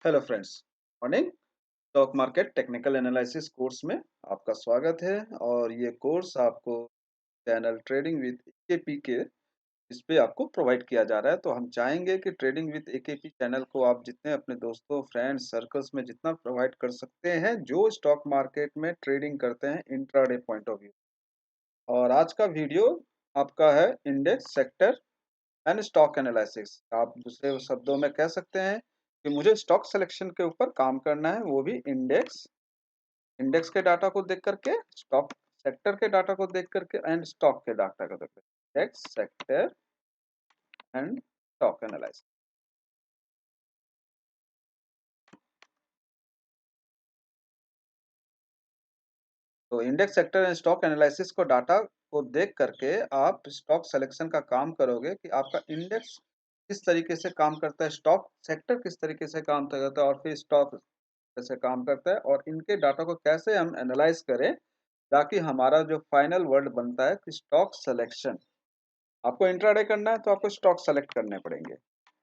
Hello friends. Morning. Stock market technical analysis course में आपका स्वागत है। और ये कोर्स आपको चैनल ट्रेडिंग विद एकेपी के इस पे आपको प्रोवाइड किया जा रहा है। तो हम चाहेंगे कि ट्रेडिंग विद एकेपी चैनल को आप जितने अपने दोस्तों फ्रेंड्स सर्कल्स में जितना प्रोवाइड कर सकते हैं जो स्टॉक मार्केट में ट्रेडिंग करते हैं इंट्राडे पॉइंट ऑफ व्यू। और आज का वीडियो आपका है index sector and stock analysis. आप दूसरे शब्दों में कह सकते हैं कि मुझे स्टॉक सिलेक्शन के ऊपर काम करना है, वो भी इंडेक्स इंडेक्स के डाटा को देख करके, स्टॉक सेक्टर के डाटा को देख करके एंड स्टॉक के डाटा को देख करके। Index sector and stock analysis. तो index sector and stock analysis को डाटा को देख करके आप स्टॉक सिलेक्शन का काम करोगे कि आपका इंडेक्स किस तरीके से काम करता है, स्टॉक सेक्टर किस तरीके से काम करता है और फिर स्टॉक कैसे काम करता है, और इनके डाटा को कैसे हम एनालाइज करें ताकि हमारा जो फाइनल वर्ड बनता है कि स्टॉक सिलेक्शन। आपको इंट्राडे करना है तो आपको स्टॉक सेलेक्ट करने पड़ेंगे।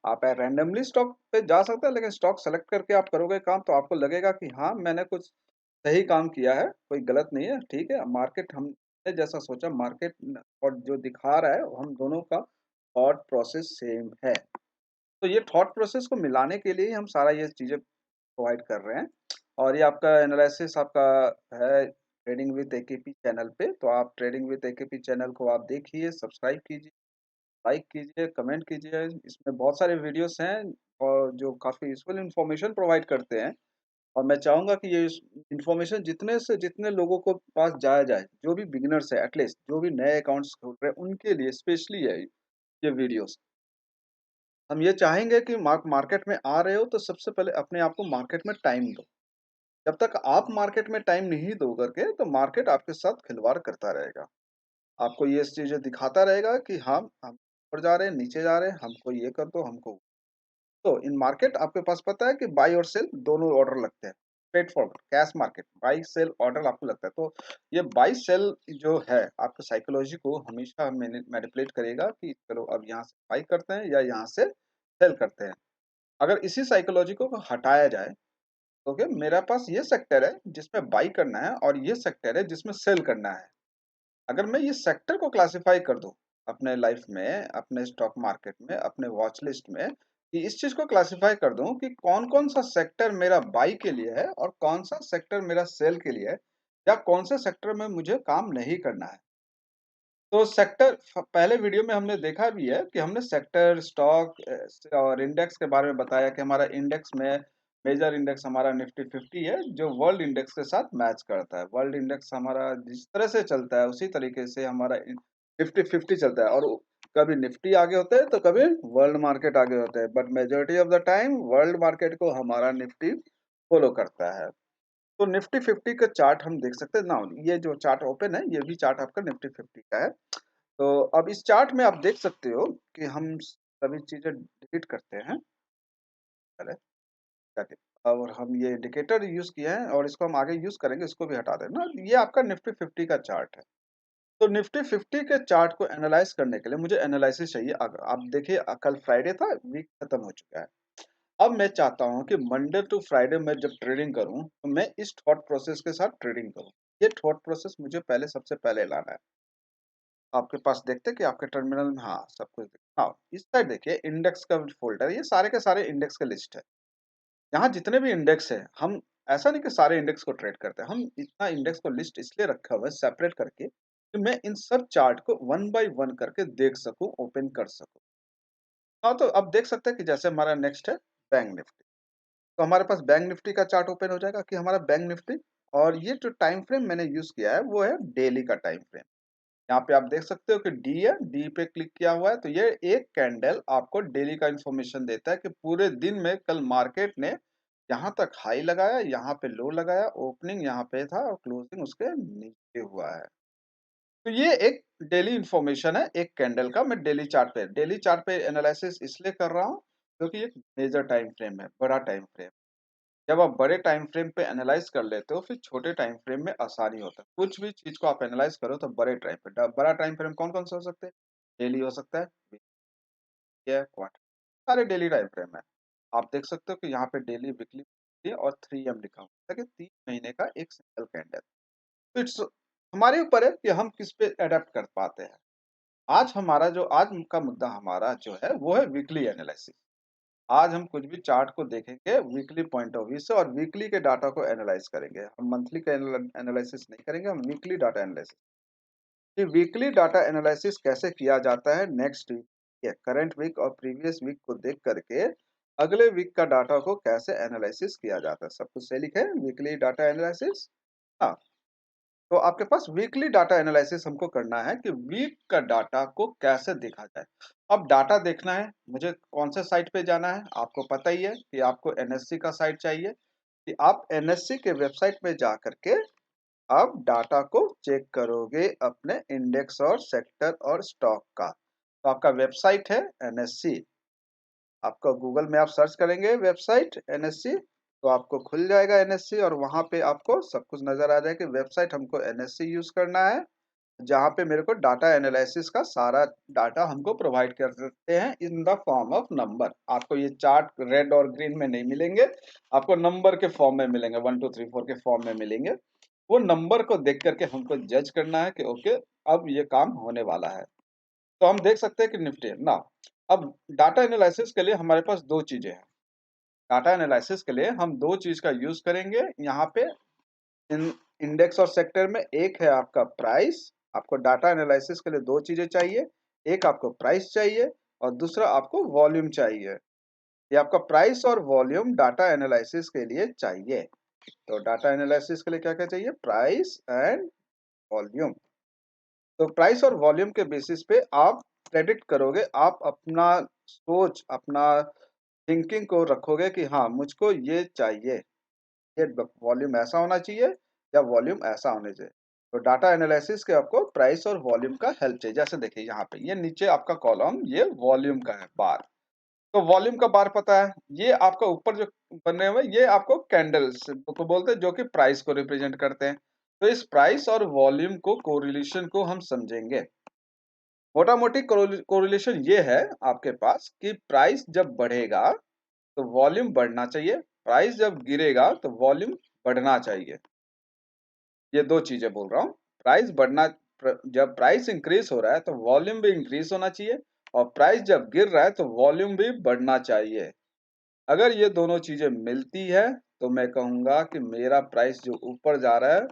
आप रैंडमली स्टॉक पे जा सकते हैं, लेकिन स्टॉक सेलेक्ट करके आप करोगे काम तो आपको लगेगा कि हाँ मैंने कुछ सही काम किया है, कोई गलत नहीं है। ठीक है, मार्केट हमने जैसा सोचा मार्केट और जो दिखा रहा है हम दोनों का थॉट प्रोसेस सेम है। तो ये थॉट प्रोसेस को मिलाने के लिए ही हम सारा ये चीज़ें प्रोवाइड कर रहे हैं। और ये आपका एनालिसिस आपका है ट्रेडिंग विद एकेपी चैनल पे। तो आप ट्रेडिंग विद एकेपी चैनल को आप देखिए, सब्सक्राइब कीजिए, लाइक कीजिए, कमेंट कीजिए। इसमें बहुत सारे वीडियोस हैं और जो काफ़ी यूजफुल इंफॉर्मेशन प्रोवाइड करते हैं। और मैं चाहूँगा कि ये इंफॉर्मेशन जितने से जितने लोगों को पास जाया जाए, जो भी बिगिनर्स है एटलीस्ट जो भी नए अकाउंट्स खोल रहे हैं उनके लिए स्पेशली है ये वीडियोस। हम ये चाहेंगे कि मार्केट में आ रहे हो तो सबसे पहले अपने आप को मार्केट में टाइम दो। जब तक आप मार्केट में टाइम नहीं दो करके तो मार्केट आपके साथ खिलवाड़ करता रहेगा। आपको ये चीजें दिखाता रहेगा कि हम ऊपर जा रहे हैं, नीचे जा रहे हैं, हमको ये कर दो, हमको। तो इन मार्केट आपके पास पता है कि बाई और सेल दोनों ऑर्डर लगते हैं। Straightforward cash market buy sell order आपको लगता है। तो ये बाई सेल जो है आपके साइकोलॉजी को हमेशा मैनिपुलेट करेगा कि चलो अब यहाँ से बाई करते हैं या यहाँ से सेल करते हैं। अगर इसी साइकोलॉजी को हटाया जाए तो क्या मेरे पास ये सेक्टर है जिसमें बाई करना है और ये सेक्टर है जिसमें सेल करना है। अगर मैं ये सेक्टर को क्लासिफाई कर दूं अपने लाइफ में, अपने स्टॉक मार्केट में, अपने वॉच लिस्ट में, कि इस चीज को क्लासिफाई कर दूं कि कौन कौन सा सेक्टर मेरा बाई के लिए है और कौन सा सेक्टर मेरा सेल के लिए है, या कौन से सेक्टर में मुझे काम नहीं करना है। तो सेक्टर पहले वीडियो में हमने देखा भी है कि हमने सेक्टर स्टॉक और इंडेक्स के बारे में बताया कि हमारा इंडेक्स में मेजर इंडेक्स हमारा निफ्टी 50 है जो वर्ल्ड इंडेक्स के साथ मैच करता है। वर्ल्ड इंडेक्स हमारा जिस तरह से चलता है उसी तरीके से हमारा निफ्टी 50 चलता है। और कभी निफ्टी आगे होता है तो कभी वर्ल्ड मार्केट आगे होता है, but majority of the time world market को हमारा निफ्टी फॉलो करता है। तो निफ्टी 50 का चार्ट हम देख सकते हैं ना। ये जो चार्ट ओपन है ये भी चार्ट आपका निफ्टी 50 का है। तो अब इस चार्ट में आप देख सकते हो कि हम सभी चीजें डिलीट करते हैं पहले जाके। और हम ये इंडिकेटर यूज किए हैं और इसको हम आगे यूज करेंगे, इसको भी हटा देना। ये आपका निफ्टी 50 का चार्ट है। तो निफ्टी 50 के चार्ट को एनालाइज करने के लिए मुझे एनालिसिस चाहिए। आप देखिए कल फ्राइडे था, वीक खत्म हो चुका है। अब मैं चाहता हूं कि मंडे टू फ्राइडे में जब ट्रेडिंग करूं तो मैं इस थॉट प्रोसेस के साथ ट्रेडिंग करूं। ये थॉट प्रोसेस मुझे पहले सबसे पहले लाना है। आपके पास देखते हैं कि आपके टर्मिनल में हाँ सब कुछ हाँ इस साइड देखिए इंडेक्स का फोल्डर, ये सारे के सारे इंडेक्स का लिस्ट है। यहाँ जितने भी इंडेक्स है हम ऐसा नहीं कि सारे इंडेक्स को ट्रेड करते हैं, हम इतना इंडेक्स को लिस्ट इसलिए रखा हुआ है सेपरेट करके कि मैं इन सब चार्ट को वन बाय वन करके देख सकूं, ओपन कर सकूं। हाँ तो अब देख सकते हैं कि जैसे हमारा नेक्स्ट है बैंक निफ्टी। तो हमारे पास बैंक निफ्टी का चार्ट ओपन हो जाएगा कि हमारा बैंक निफ्टी। और ये जो टाइम फ्रेम मैंने यूज किया है वो है डेली का टाइम फ्रेम। यहाँ पे आप देख सकते हो कि डी है, डी पे क्लिक किया हुआ है तो ये एक कैंडल आपको डेली का इंफॉर्मेशन देता है कि पूरे दिन में कल मार्केट ने यहाँ तक हाई लगाया, यहाँ पे लो लगाया, ओपनिंग यहाँ पे था और क्लोजिंग उसके नीचे हुआ है। तो ये एक डेली इंफॉर्मेशन है एक कैंडल का। मैं डेली चार्ट पे एनालिसिस इसलिए कर रहा हूँ क्योंकि एक मेजर टाइम फ्रेम है, बड़ा टाइम फ्रेम। जब आप बड़े टाइम फ्रेम पे एनालाइज कर लेते हो फिर छोटे टाइम फ्रेम में आसानी होता है। कुछ भी चीज को आप एनालाइज करो तो बड़ा टाइम फ्रेम कौन कौन से हो सकते हैं? डेली हो सकता है, वीक है, क्वार्टर, सारे डेली टाइम फ्रेम है। आप देख सकते हो कि यहाँ पे डेली, वीकली और 3M लिखा हुआ है कि 3 महीने का एक सिंगल कैंडल। तो इट्स हमारे ऊपर है कि हम किस पे अडैप्ट कर पाते हैं। आज का मुद्दा हमारा जो है वो है वीकली एनालिसिस। आज हम कुछ भी चार्ट को देखेंगे वीकली पॉइंट ऑफ व्यू से और वीकली के डाटा को एनालाइज करेंगे। हम मंथली का एनालिसिस नहीं करेंगे, हम वीकली डाटा एनालिसिस। ये वीकली डाटा एनालिसिस कैसे किया जाता है, नेक्स्ट वीक या करंट वीक और प्रीवियस वीक को देख करके अगले वीक का डाटा को कैसे एनालिसिस किया जाता है, सब कुछ सही लिखे है वीकली डाटा एनालिसिस। हाँ, तो आपके पास वीकली डाटा एनालिसिस हमको करना है कि वीक का डाटा को कैसे देखा जाए। अब डाटा देखना है, मुझे कौन से साइट पे जाना है, आपको पता ही है कि आपको एनएससी का साइट चाहिए, कि आप एनएससी के वेबसाइट में जा करके आप डाटा को चेक करोगे अपने इंडेक्स और सेक्टर और स्टॉक का। तो आपका वेबसाइट है एनएससी, आपका गूगल में आप सर्च करेंगे वेबसाइट एनएससी, तो आपको खुल जाएगा एनएससी और वहां पे आपको सब कुछ नजर आ जाएगा कि वेबसाइट हमको एनएससी यूज करना है, जहाँ पे मेरे को डाटा एनालिसिस का सारा डाटा हमको प्रोवाइड कर देते हैं in the form of number. आपको ये चार्ट रेड और ग्रीन में नहीं मिलेंगे, आपको नंबर के फॉर्म में मिलेंगे, 1 2 3 4 के फॉर्म में मिलेंगे। वो नंबर को देख करके हमको जज करना है कि ओके अब ये काम होने वाला है। तो हम देख सकते हैं कि निफ्टी ना, अब डाटा एनालिसिस के लिए हमारे पास दो चीजें हैं। डाटा एनालिसिस के लिए हम दो चीज का यूज करेंगे यहाँ पे इन इंडेक्स और सेक्टर में। एक है आपका प्राइस, आपको डाटा एनालिसिस के लिए दो चीजें चाहिए, एक आपको प्राइस चाहिए और दूसरा आपको वॉल्यूम चाहिए। ये आपका प्राइस और वॉल्यूम डाटा एनालिसिस के लिए चाहिए। तो डाटा एनालिसिस के लिए क्या क्या चाहिए, प्राइस एंड वॉल्यूम। तो प्राइस और वॉल्यूम के बेसिस पे आप प्रेडिक्ट करोगे, आप अपना सोच, अपना थिंकिंग को रखोगे कि हाँ मुझको ये चाहिए, ये वॉल्यूम ऐसा होना चाहिए या वॉल्यूम ऐसा होने चाहिए। तो डाटा एनालिसिस के आपको प्राइस और वॉल्यूम का हेल्प चाहिए। जैसे देखिए यहाँ पे ये नीचे आपका कॉलम ये वॉल्यूम का है बार, तो वॉल्यूम का बार पता है, ये आपका ऊपर जो बने हुए ये आपको कैंडल्स को बोलते हैं जो कि प्राइस को रिप्रेजेंट करते हैं। तो इस प्राइस और वॉल्यूम को कोरिलेशन को हम समझेंगे। मोटा मोटी कोरिलेशन ये है आपके पास कि प्राइस जब बढ़ेगा तो वॉल्यूम बढ़ना चाहिए, प्राइस जब गिरेगा तो वॉल्यूम बढ़ना चाहिए। ये दो चीजें बोल रहा हूँ। प्राइस बढ़ना, जब प्राइस इंक्रीज हो रहा है तो वॉल्यूम भी इंक्रीज होना चाहिए और प्राइस जब गिर रहा है तो वॉल्यूम भी बढ़ना चाहिए। अगर ये दोनों चीजें मिलती है तो मैं कहूंगा कि मेरा प्राइस जो ऊपर जा रहा है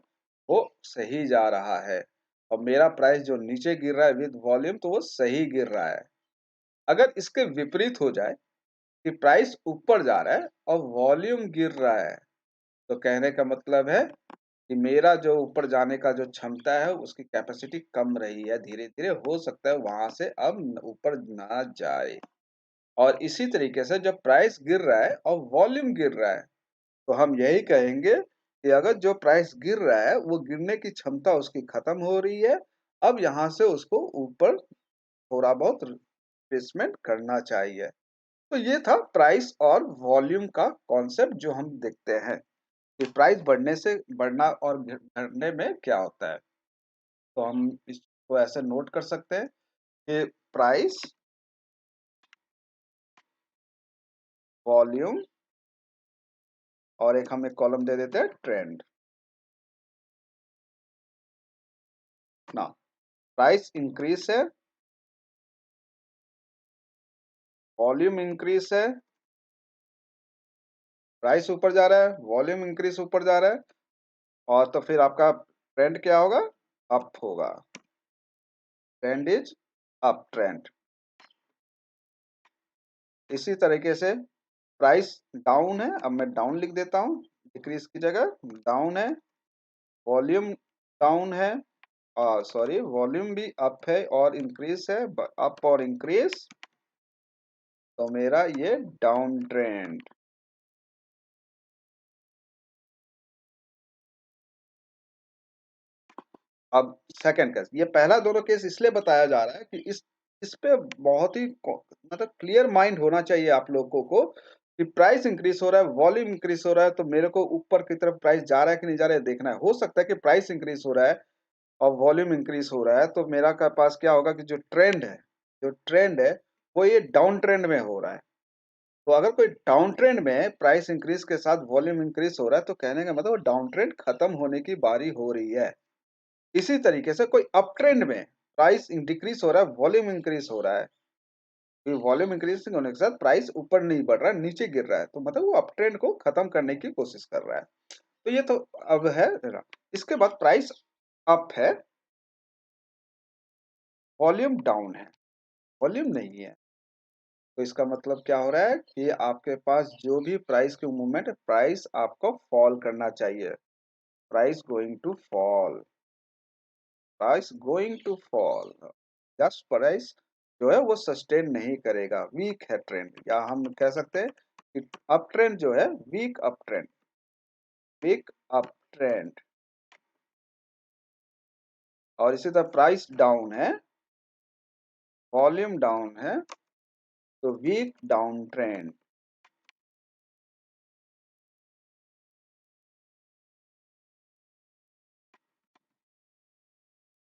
वो सही जा रहा है और मेरा प्राइस जो नीचे गिर रहा है विद वॉल्यूम तो वो सही गिर रहा है। अगर इसके विपरीत हो जाए कि प्राइस ऊपर जा रहा है और वॉल्यूम गिर रहा है, तो कहने का मतलब है कि मेरा जो ऊपर जाने का जो क्षमता है उसकी कैपेसिटी कम रही है, धीरे धीरे हो सकता है वहां से अब ऊपर ना जाए। और इसी तरीके से जब प्राइस गिर रहा है और वॉल्यूम गिर रहा है तो हम यही कहेंगे कि अगर जो प्राइस गिर रहा है वो गिरने की क्षमता उसकी खत्म हो रही है, अब यहाँ से उसको ऊपर थोड़ा बहुत रिप्लेसमेंट करना चाहिए। तो ये था प्राइस और वॉल्यूम का कॉन्सेप्ट जो हम देखते हैं कि प्राइस बढ़ने से, बढ़ना और घटने में क्या होता है। तो हम इसको ऐसे नोट कर सकते हैं कि प्राइस, वॉल्यूम और एक हम एक कॉलम दे देते हैं ट्रेंड ना। प्राइस इंक्रीज है, वॉल्यूम इंक्रीज है, प्राइस ऊपर जा रहा है, वॉल्यूम इंक्रीज ऊपर जा रहा है और तो फिर आपका ट्रेंड क्या होगा, अप होगा। Trend is up trend. इसी तरीके से प्राइस डाउन है, अब मैं डाउन लिख देता हूँ डिक्रीज की जगह, डाउन है, वॉल्यूम डाउन है, सॉरी वॉल्यूम भी अप है और इंक्रीज है, अप और इंक्रीज, तो मेरा ये डाउन ट्रेंड। अब सेकंड केस, ये पहला दोनों केस इसलिए बताया जा रहा है कि इस पे बहुत ही मतलब क्लियर माइंड होना चाहिए आप लोगों को कि प्राइस इंक्रीज हो रहा है, वॉल्यूम इंक्रीज हो रहा है, तो मेरे को ऊपर की तरफ प्राइस जा रहा है कि नहीं जा रहा है देखना है। हो सकता है कि प्राइस इंक्रीज हो रहा है और वॉल्यूम इंक्रीज हो रहा है तो मेरा का पास क्या होगा कि जो ट्रेंड है, जो ट्रेंड है वो ये डाउन ट्रेंड में हो रहा है। तो अगर कोई डाउन ट्रेंड में प्राइस इंक्रीज के साथ वॉल्यूम इंक्रीज हो रहा है तो कहने का मतलब डाउन ट्रेंड खत्म होने की बारी हो रही है। इसी तरीके से कोई अप ट्रेंड में प्राइस डिक्रीज हो रहा है, वॉल्यूम इंक्रीज हो रहा है, वॉल्यूम इंक्रीज होने के साथ प्राइस ऊपर नहीं बढ़ रहा है, नीचे गिर रहा है, तो मतलब वो अप ट्रेंड को खत्म करने की कोशिश कर रहा है। तो ये तो अब है। इसके बाद प्राइस अप है, वॉल्यूम डाउन है, वॉल्यूम नहीं है। तो इसका मतलब क्या हो रहा है कि आपके पास जो भी प्राइस की मूवमेंट, प्राइस आपको फॉल करना चाहिए। Price going to fall, price going to fall. Just price जो है वो सस्टेन नहीं करेगा, वीक है ट्रेंड, या हम कह सकते हैं कि अप ट्रेंड जो है weak up trend, weak up trend. और इसी तरह प्राइस डाउन है, वॉल्यूम डाउन है, तो वीक डाउन ट्रेंड।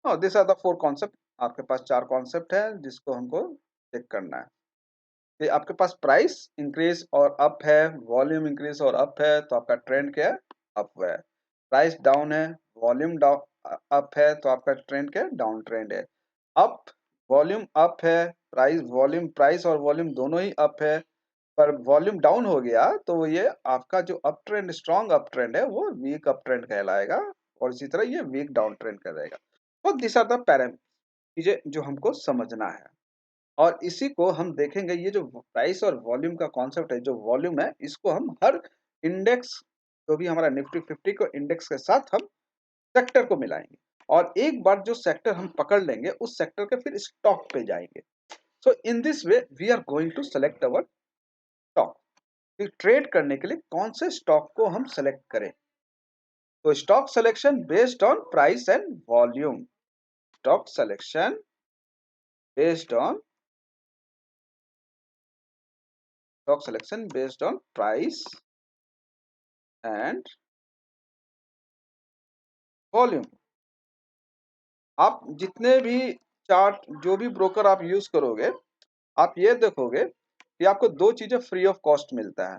और this are the four concept. आपके पास चार कॉन्सेप्ट है जिसको हमको चेक करना है कि आपके पास प्राइस इंक्रीज और अप है, वॉल्यूम इंक्रीज और अप है, तो आपका ट्रेंड क्या है, अप है। प्राइस डाउन है, वॉल्यूम डाउन अप है, तो आपका ट्रेंड क्या है, डाउन ट्रेंड है। अप, वॉल्यूम अप है, प्राइस वॉल्यूम, प्राइस और वॉल्यूम दोनों ही अप है, पर वॉल्यूम डाउन हो गया तो ये आपका जो up trend, strong up trend है, वो वीक अप ट्रेंड कहलाएगा। और इसी तरह ये वीक डाउन ट्रेंड कहलाएगा। तो दिस आर द पैरामीटर, चीजें जो हमको समझना है। और इसी को हम देखेंगे, ये जो प्राइस और वॉल्यूम का कॉन्सेप्ट है, जो वॉल्यूम है इसको हम हर इंडेक्स, जो भी हमारा निफ्टी 50 को इंडेक्स के साथ हम सेक्टर को मिलाएंगे, और एक बार जो सेक्टर हम पकड़ लेंगे उस सेक्टर के फिर स्टॉक पे जाएंगे। So in this way we are going to select our stock. Trade करने के लिए कौन से स्टॉक को हम सेलेक्ट करें, तो stock selection based on price and volume, stock selection based on, stock selection based on price and volume। आप जितने भी चार्ट, जो भी ब्रोकर आप यूज करोगे, आप ये देखोगे कि आपको दो चीजें फ्री ऑफ कॉस्ट मिलता है।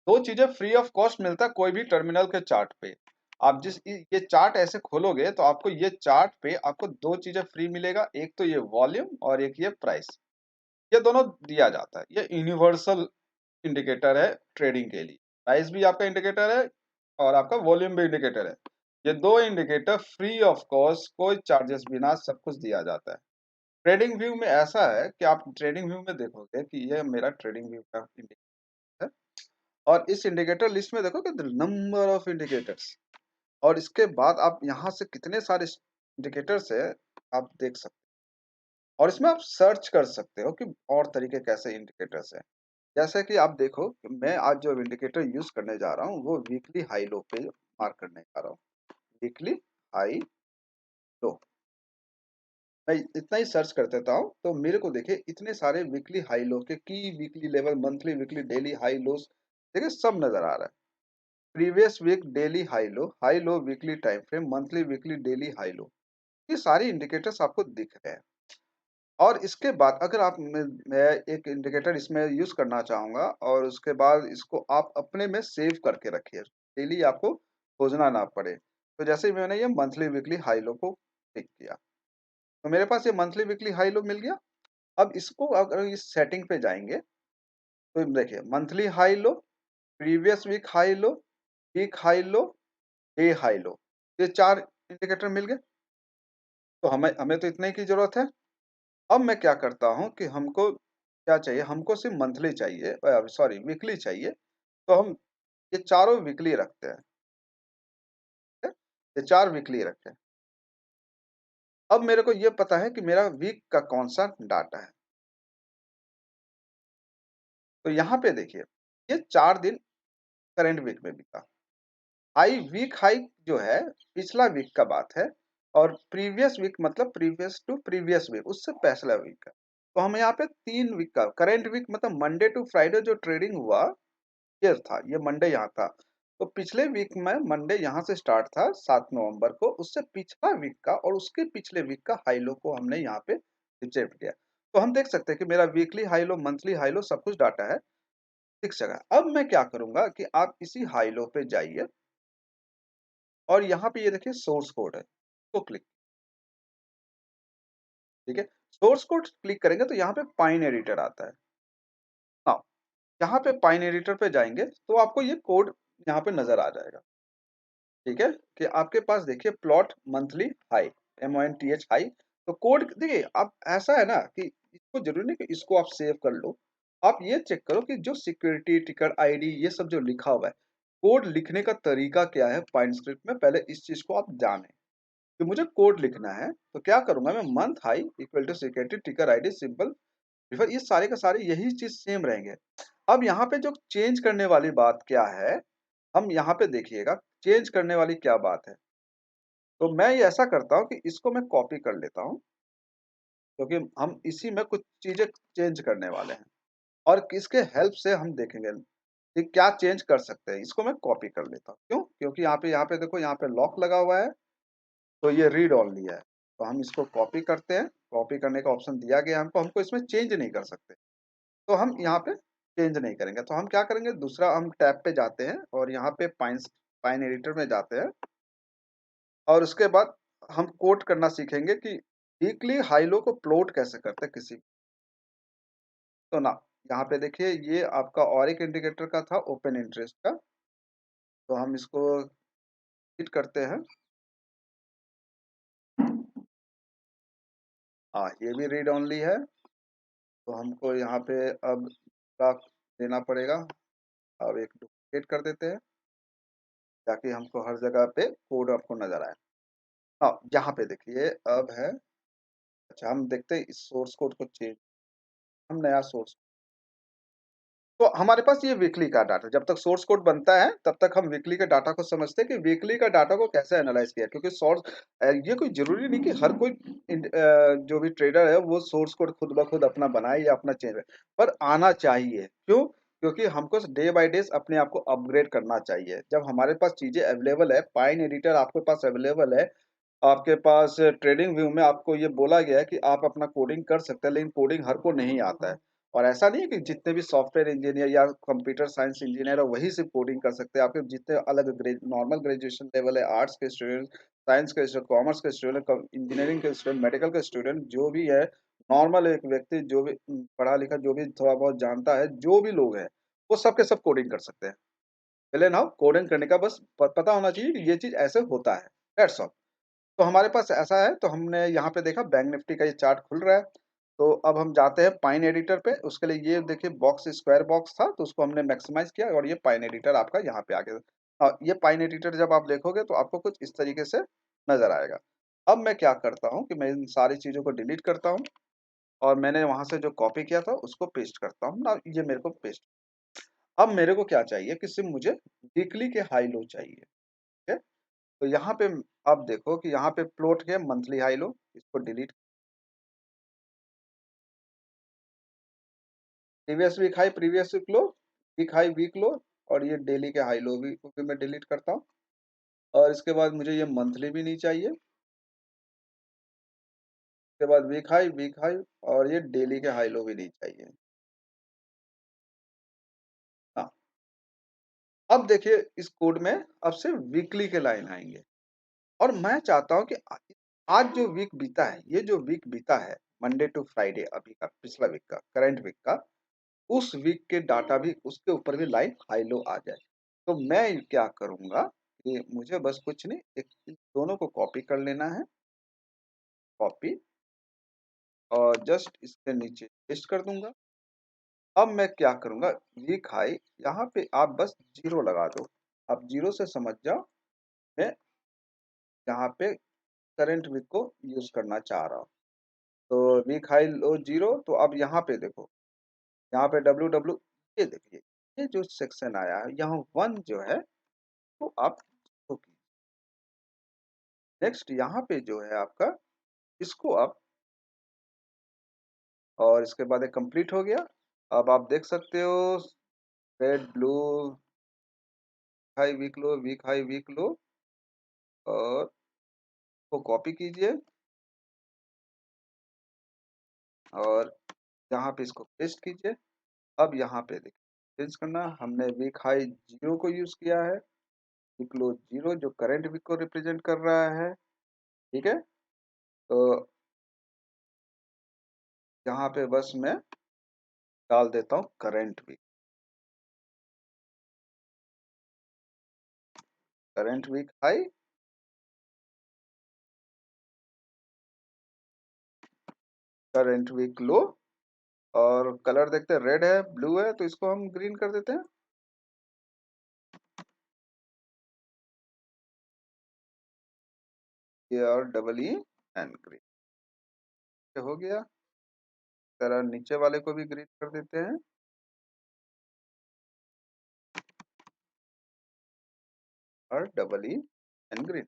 दो चीजें फ्री ऑफ कॉस्ट मिलता है कोई भी टर्मिनल के चार्ट पे। आप जिस ये चार्ट ऐसे खोलोगे तो आपको ये चार्ट पे आपको दो चीजें फ्री मिलेगा, एक तो ये वॉल्यूम और एक ये प्राइस। ये दोनों दिया जाता है, ये यूनिवर्सल इंडिकेटर है ट्रेडिंग के लिए। प्राइस भी आपका इंडिकेटर है और आपका वॉल्यूम भी इंडिकेटर है। ये दो इंडिकेटर फ्री ऑफ कॉस्ट, कोई चार्जेस बिना सब कुछ दिया जाता है। ट्रेडिंग व्यू में ऐसा है कि आप ट्रेडिंग व्यू में देखोगे कि ये मेरा ट्रेडिंग व्यू का इंडिकेटर है, और इस इंडिकेटर लिस्ट में देखोगे नंबर ऑफ इंडिकेटर्स, और इसके बाद आप यहाँ से कितने सारे इंडिकेटर्स है आप देख सकते हो, और इसमें आप सर्च कर सकते हो कि और तरीके कैसे इंडिकेटर्स है। जैसे कि आप देखो कि मैं आज जो इंडिकेटर यूज करने जा रहा हूँ वो वीकली हाई लो पे मार्क करने जा रहा हूँ, वीकली हाई लो। मैं इतना ही सर्च कर देता हूँ तो मेरे को देखिए इतने सारे वीकली हाई लो के की weekly level, monthly, weekly, daily high lows देखिए सब नजर आ रहा है। Previous week daily high low weekly time frame, monthly, weekly, daily high low, ये सारे इंडिकेटर्स आपको दिख रहे हैं। और इसके बाद अगर आप मैं एक इंडिकेटर इसमें यूज करना चाहूंगा, और उसके बाद इसको आप अपने में सेव करके रखिए, डेली आपको खोजना ना पड़े। तो जैसे ही मैंने ये मंथली वीकली हाई लो को क्लिक किया तो मेरे पास ये मंथली वीकली हाई लो मिल गया। अब इसको अगर इस सेटिंग पे जाएंगे तो देखिए monthly high low, previous week high low, week high low, day high low, ये चार इंडिकेटर मिल गए। तो हमें हमें तो इतने की जरूरत है। अब मैं क्या करता हूँ कि हमको क्या चाहिए, हमको सिर्फ मंथली चाहिए, सॉरी वीकली चाहिए, तो हम ये चारों वीकली रखते हैं, ठीक है? ये चार वीकली रखते हैं। अब मेरे को ये पता है कि मेरा वीक का कौन सा डाटा है। तो यहाँ पे देखिए ये 4 दिन करंट वीक में बीता। हाई वीक हाई जो है पिछला वीक का बात है, और प्रीवियस वीक मतलब प्रीवियस टू प्रीवियस वीक, उससे पिछला वीक का। तो हम यहाँ पे 3 वीक का करंट वीक मतलब मंडे टू फ्राइडे जो ट्रेडिंग हुआ ये था, ये मंडे यहाँ था। तो पिछले वीक में मंडे यहाँ से स्टार्ट था 7 नवंबर को, उससे पिछला वीक का और उसके पिछले वीक का हाई लो को हमने यहाँ पे रिजेक्ट किया। तो हम देख सकते हैं कि मेरा weekly high low, monthly high लो सब कुछ डाटा है, दिख जगह। अब मैं क्या करूँगा कि आप इसी हाई लो पे जाइए और यहाँ पे ये देखिए सोर्स कोड है, तो क्लिक, ठीक है? सोर्स कोड क्लिक करेंगे तो यहाँ पे पाइन एडिटर आता है। हाँ, यहाँ पे पाइन एडिटर पे जाएँगे तो आपको ये कोड यहाँ पे नज़र आ जाएगा, ठीक है? कि आपके पास देखिए plot monthly high, MONTH high, तो कोड देखिए अब ऐसा है ना कि इसको ज़रूरी नहीं कि इसको आप सेव कर लो। आप ये चेक करो कि जो सिक्योरिटी, टिकट आईडी ये सब जो लिखा हुआ है, कोड लिखने का तरीका क्या है पाइन स्क्रिप्ट में, पहले इस चीज़ को आप जानें। कि मुझे कोड लिखना है, तो क्या करूँगा मैं month high equal to security ticker ID simple prefer, ये सारे का सारे यही चीज़ सेम रहेंगे। अब यहाँ पे जो चेंज करने वाली बात क्या है, हम यहाँ पे देखिएगा चेंज करने वाली क्या बात है। तो मैं ये ऐसा करता हूँ कि इसको मैं कॉपी कर लेता हूँ, क्योंकि हम इसी में कुछ चीज़ें चेंज करने वाले हैं और किसके हेल्प से हम देखेंगे कि क्या चेंज कर सकते हैं। इसको मैं कॉपी कर लेता हूँ। क्यों? क्योंकि यहाँ पे देखो यहाँ पे लॉक लगा हुआ है, तो ये रीड ओनली है। तो हम इसको कॉपी करते हैं, कॉपी करने का ऑप्शन दिया गया हमको, हमको इसमें चेंज नहीं कर सकते। तो हम यहाँ पे चेंज नहीं करेंगे। तो हम क्या करेंगे, दूसरा हम टैब पे जाते हैं और यहाँ पे पाइन एडिटर में जाते हैं और उसके बाद हम कोड करना सीखेंगे कि वीकली हाई लो को प्लॉट कैसे करते हैं किसी। तो ना, यहाँ पे देखिए ये आपका और एक इंडिकेटर का था ओपन इंटरेस्ट का, तो हम इसको हिट करते हैं। हाँ, ये भी रीड ओनली है, तो हमको यहाँ पे अब देना पड़ेगा। अब एक डुप्लीकेट कर देते हैं ताकि हमको हर जगह पे कोड आपको नजर आए। हाँ, यहाँ पे देखिए अब है। अच्छा, हम देखते हैं इस सोर्स कोड को चेंज, हम नया सोर्स, तो हमारे पास ये वीकली का डाटा, जब तक सोर्स कोड बनता है तब तक हम वीकली के डाटा को समझते हैं कि वीकली का डाटा को कैसे एनालाइज किया, क्योंकि सोर्स ये कोई जरूरी नहीं कि हर कोई जो भी ट्रेडर है वो सोर्स कोड खुद ब खुद अपना बनाए या अपना चेंज, पर आना चाहिए। क्यों? क्योंकि हमको डे बाय डे अपने आप को अपग्रेड करना चाहिए। जब हमारे पास चीजें अवेलेबल है, पाइन एडिटर आपके पास अवेलेबल है, आपके पास ट्रेडिंग व्यू में आपको ये बोला गया है कि आप अपना कोडिंग कर सकते हैं, लेकिन कोडिंग हर को नहीं आता है। और ऐसा नहीं है कि जितने भी सॉफ्टवेयर इंजीनियर या कंप्यूटर साइंस इंजीनियर है वही सिर्फ कोडिंग कर सकते हैं। आपके जितने अलग नॉर्मल ग्रेजुएशन लेवल है, आर्ट्स के स्टूडेंट, साइंस के स्टूडेंट, कॉमर्स के स्टूडेंट, इंजीनियरिंग के स्टूडेंट, मेडिकल के स्टूडेंट, जो भी है नॉर्मल एक व्यक्ति जो भी पढ़ा लिखा जो भी थोड़ा बहुत जानता है, जो भी लोग हैं वो सब के सब कोडिंग कर सकते हैं। पहले ना कोडिंग करने का बस पता होना चाहिए कि ये चीज ऐसे होता है, दैट्स ऑल। तो हमारे पास ऐसा है, तो हमने यहाँ पे देखा बैंक निफ्टी का ये चार्ट खुल रहा है। तो अब हम जाते हैं पाइन एडिटर पे, उसके लिए ये देखिए बॉक्स स्क्वायर बॉक्स था, तो उसको हमने मैक्सिमाइज किया और ये पाइन एडिटर आपका यहाँ पे आ गया। हाँ, ये पाइन एडिटर जब आप देखोगे तो आपको कुछ इस तरीके से नजर आएगा। अब मैं क्या करता हूँ कि मैं इन सारी चीजों को डिलीट करता हूँ और मैंने वहां से जो कॉपी किया था उसको पेस्ट करता हूँ ना, ये मेरे को पेस्ट। अब मेरे को क्या चाहिए कि सिर्फ मुझे वीकली के हाई लो चाहिए, ठीक है? तो यहाँ पे आप देखो कि यहाँ पे प्लॉट है मंथली हाई लो, इसको delete, previous week high previous week high week low, और ये डेली के हाई लो भी को भी मैं डिलीट करता हूँ। और इसके बाद मुझे ये मंथली भी नहीं चाहिए, इसके बाद वीक हाई और ये डेली के हाई लो भी नहीं चाहिए। हाँ, अब देखिए इस कोड में अब से वीकली के लाइन आएंगे और मैं चाहता हूँ कि आज जो वीक बीता है, ये जो वीक बीता है मंडे टू फ्राइडे अभी का, पिछला वीक का, करंट वीक का, उस वीक के डाटा भी उसके ऊपर भी लाइन हाई लो आ जाए। तो मैं क्या करूँगा कि मुझे बस कुछ नहीं, एक इन दोनों को कॉपी कर लेना है, कॉपी, और जस्ट इसके नीचे पेस्ट कर दूंगा। अब मैं क्या करूँगा, वीक हाई यहाँ पे आप बस 0 लगा दो। आप 0 से समझ जाओ मैं यहाँ पे करंट वीक को यूज़ करना चाह रहा हूँ। तो वीक हाई लो 0, तो अब यहाँ पे देखो, यहाँ पे डब्ल्यू ये देखिए, ये जो सेक्शन आया है यहाँ 1 जो है वो आप नेक्स्ट यहाँ पे जो है आपका, इसको आप, और इसके बाद ये कंप्लीट हो गया। अब आप देख सकते हो red blue high week low, week high week low, और को कॉपी कीजिए। और यहाँ पे इसको पेस्ट कीजिए। अब यहाँ पे देखिए चेंज करना, हमने वीक हाई 0 को यूज़ किया है, वीक लो 0 जो करंट वीक को रिप्रेजेंट कर रहा है, ठीक है? तो यहाँ पे बस मैं डाल देता हूँ current week high, current week low, और कलर देखते हैं रेड है, ब्लू है, तो इसको हम ग्रीन कर देते हैं। ये और डबल ई एन ग्रीन हो गया। तरह नीचे वाले को भी ग्रीन कर देते हैं। और डबल ई एन ग्रीन।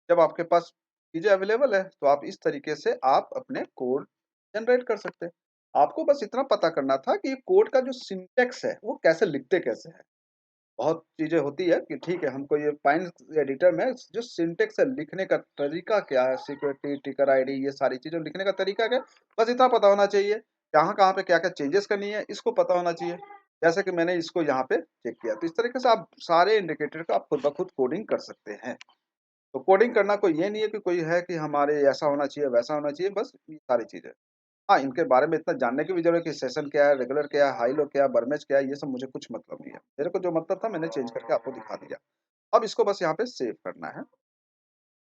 जब आपके पास चीजें अवेलेबल है तो आप इस तरीके से आप अपने कोड जनरेट कर सकते हैं। आपको बस इतना पता करना था कि कोड का जो सिंटेक्स है वो कैसे लिखते कैसे है। बहुत चीजें होती है कि ठीक है हमको ये पाइन एडिटर में जो सिंटेक्स है लिखने का तरीका क्या है, सिक्योरिटी टिकर आईडी, ये सारी चीजें लिखने का तरीका क्या है, बस इतना पता होना चाहिए। कहाँ कहाँ पे क्या क्या चेंजेस करनी है इसको पता होना चाहिए। जैसे कि मैंने इसको यहाँ पे चेक किया, तो इस तरीके से आप सारे इंडिकेटर का आप खुद ब खुद कोडिंग कर सकते हैं। तो कोडिंग करना कोई ये नहीं है कि कोई है कि हमारे ऐसा होना चाहिए वैसा होना चाहिए, बस ये सारी चीजें। हाँ, इनके बारे में इतना जानने की भी जरूरत है कि सेशन क्या है, रेगुलर क्या है, हाई लो क्या है, बर्मेज क्या है, ये सब मुझे कुछ मतलब नहीं है। मेरे को जो मतलब था मैंने चेंज करके आपको दिखा दिया। अब इसको बस यहाँ पे सेव करना है।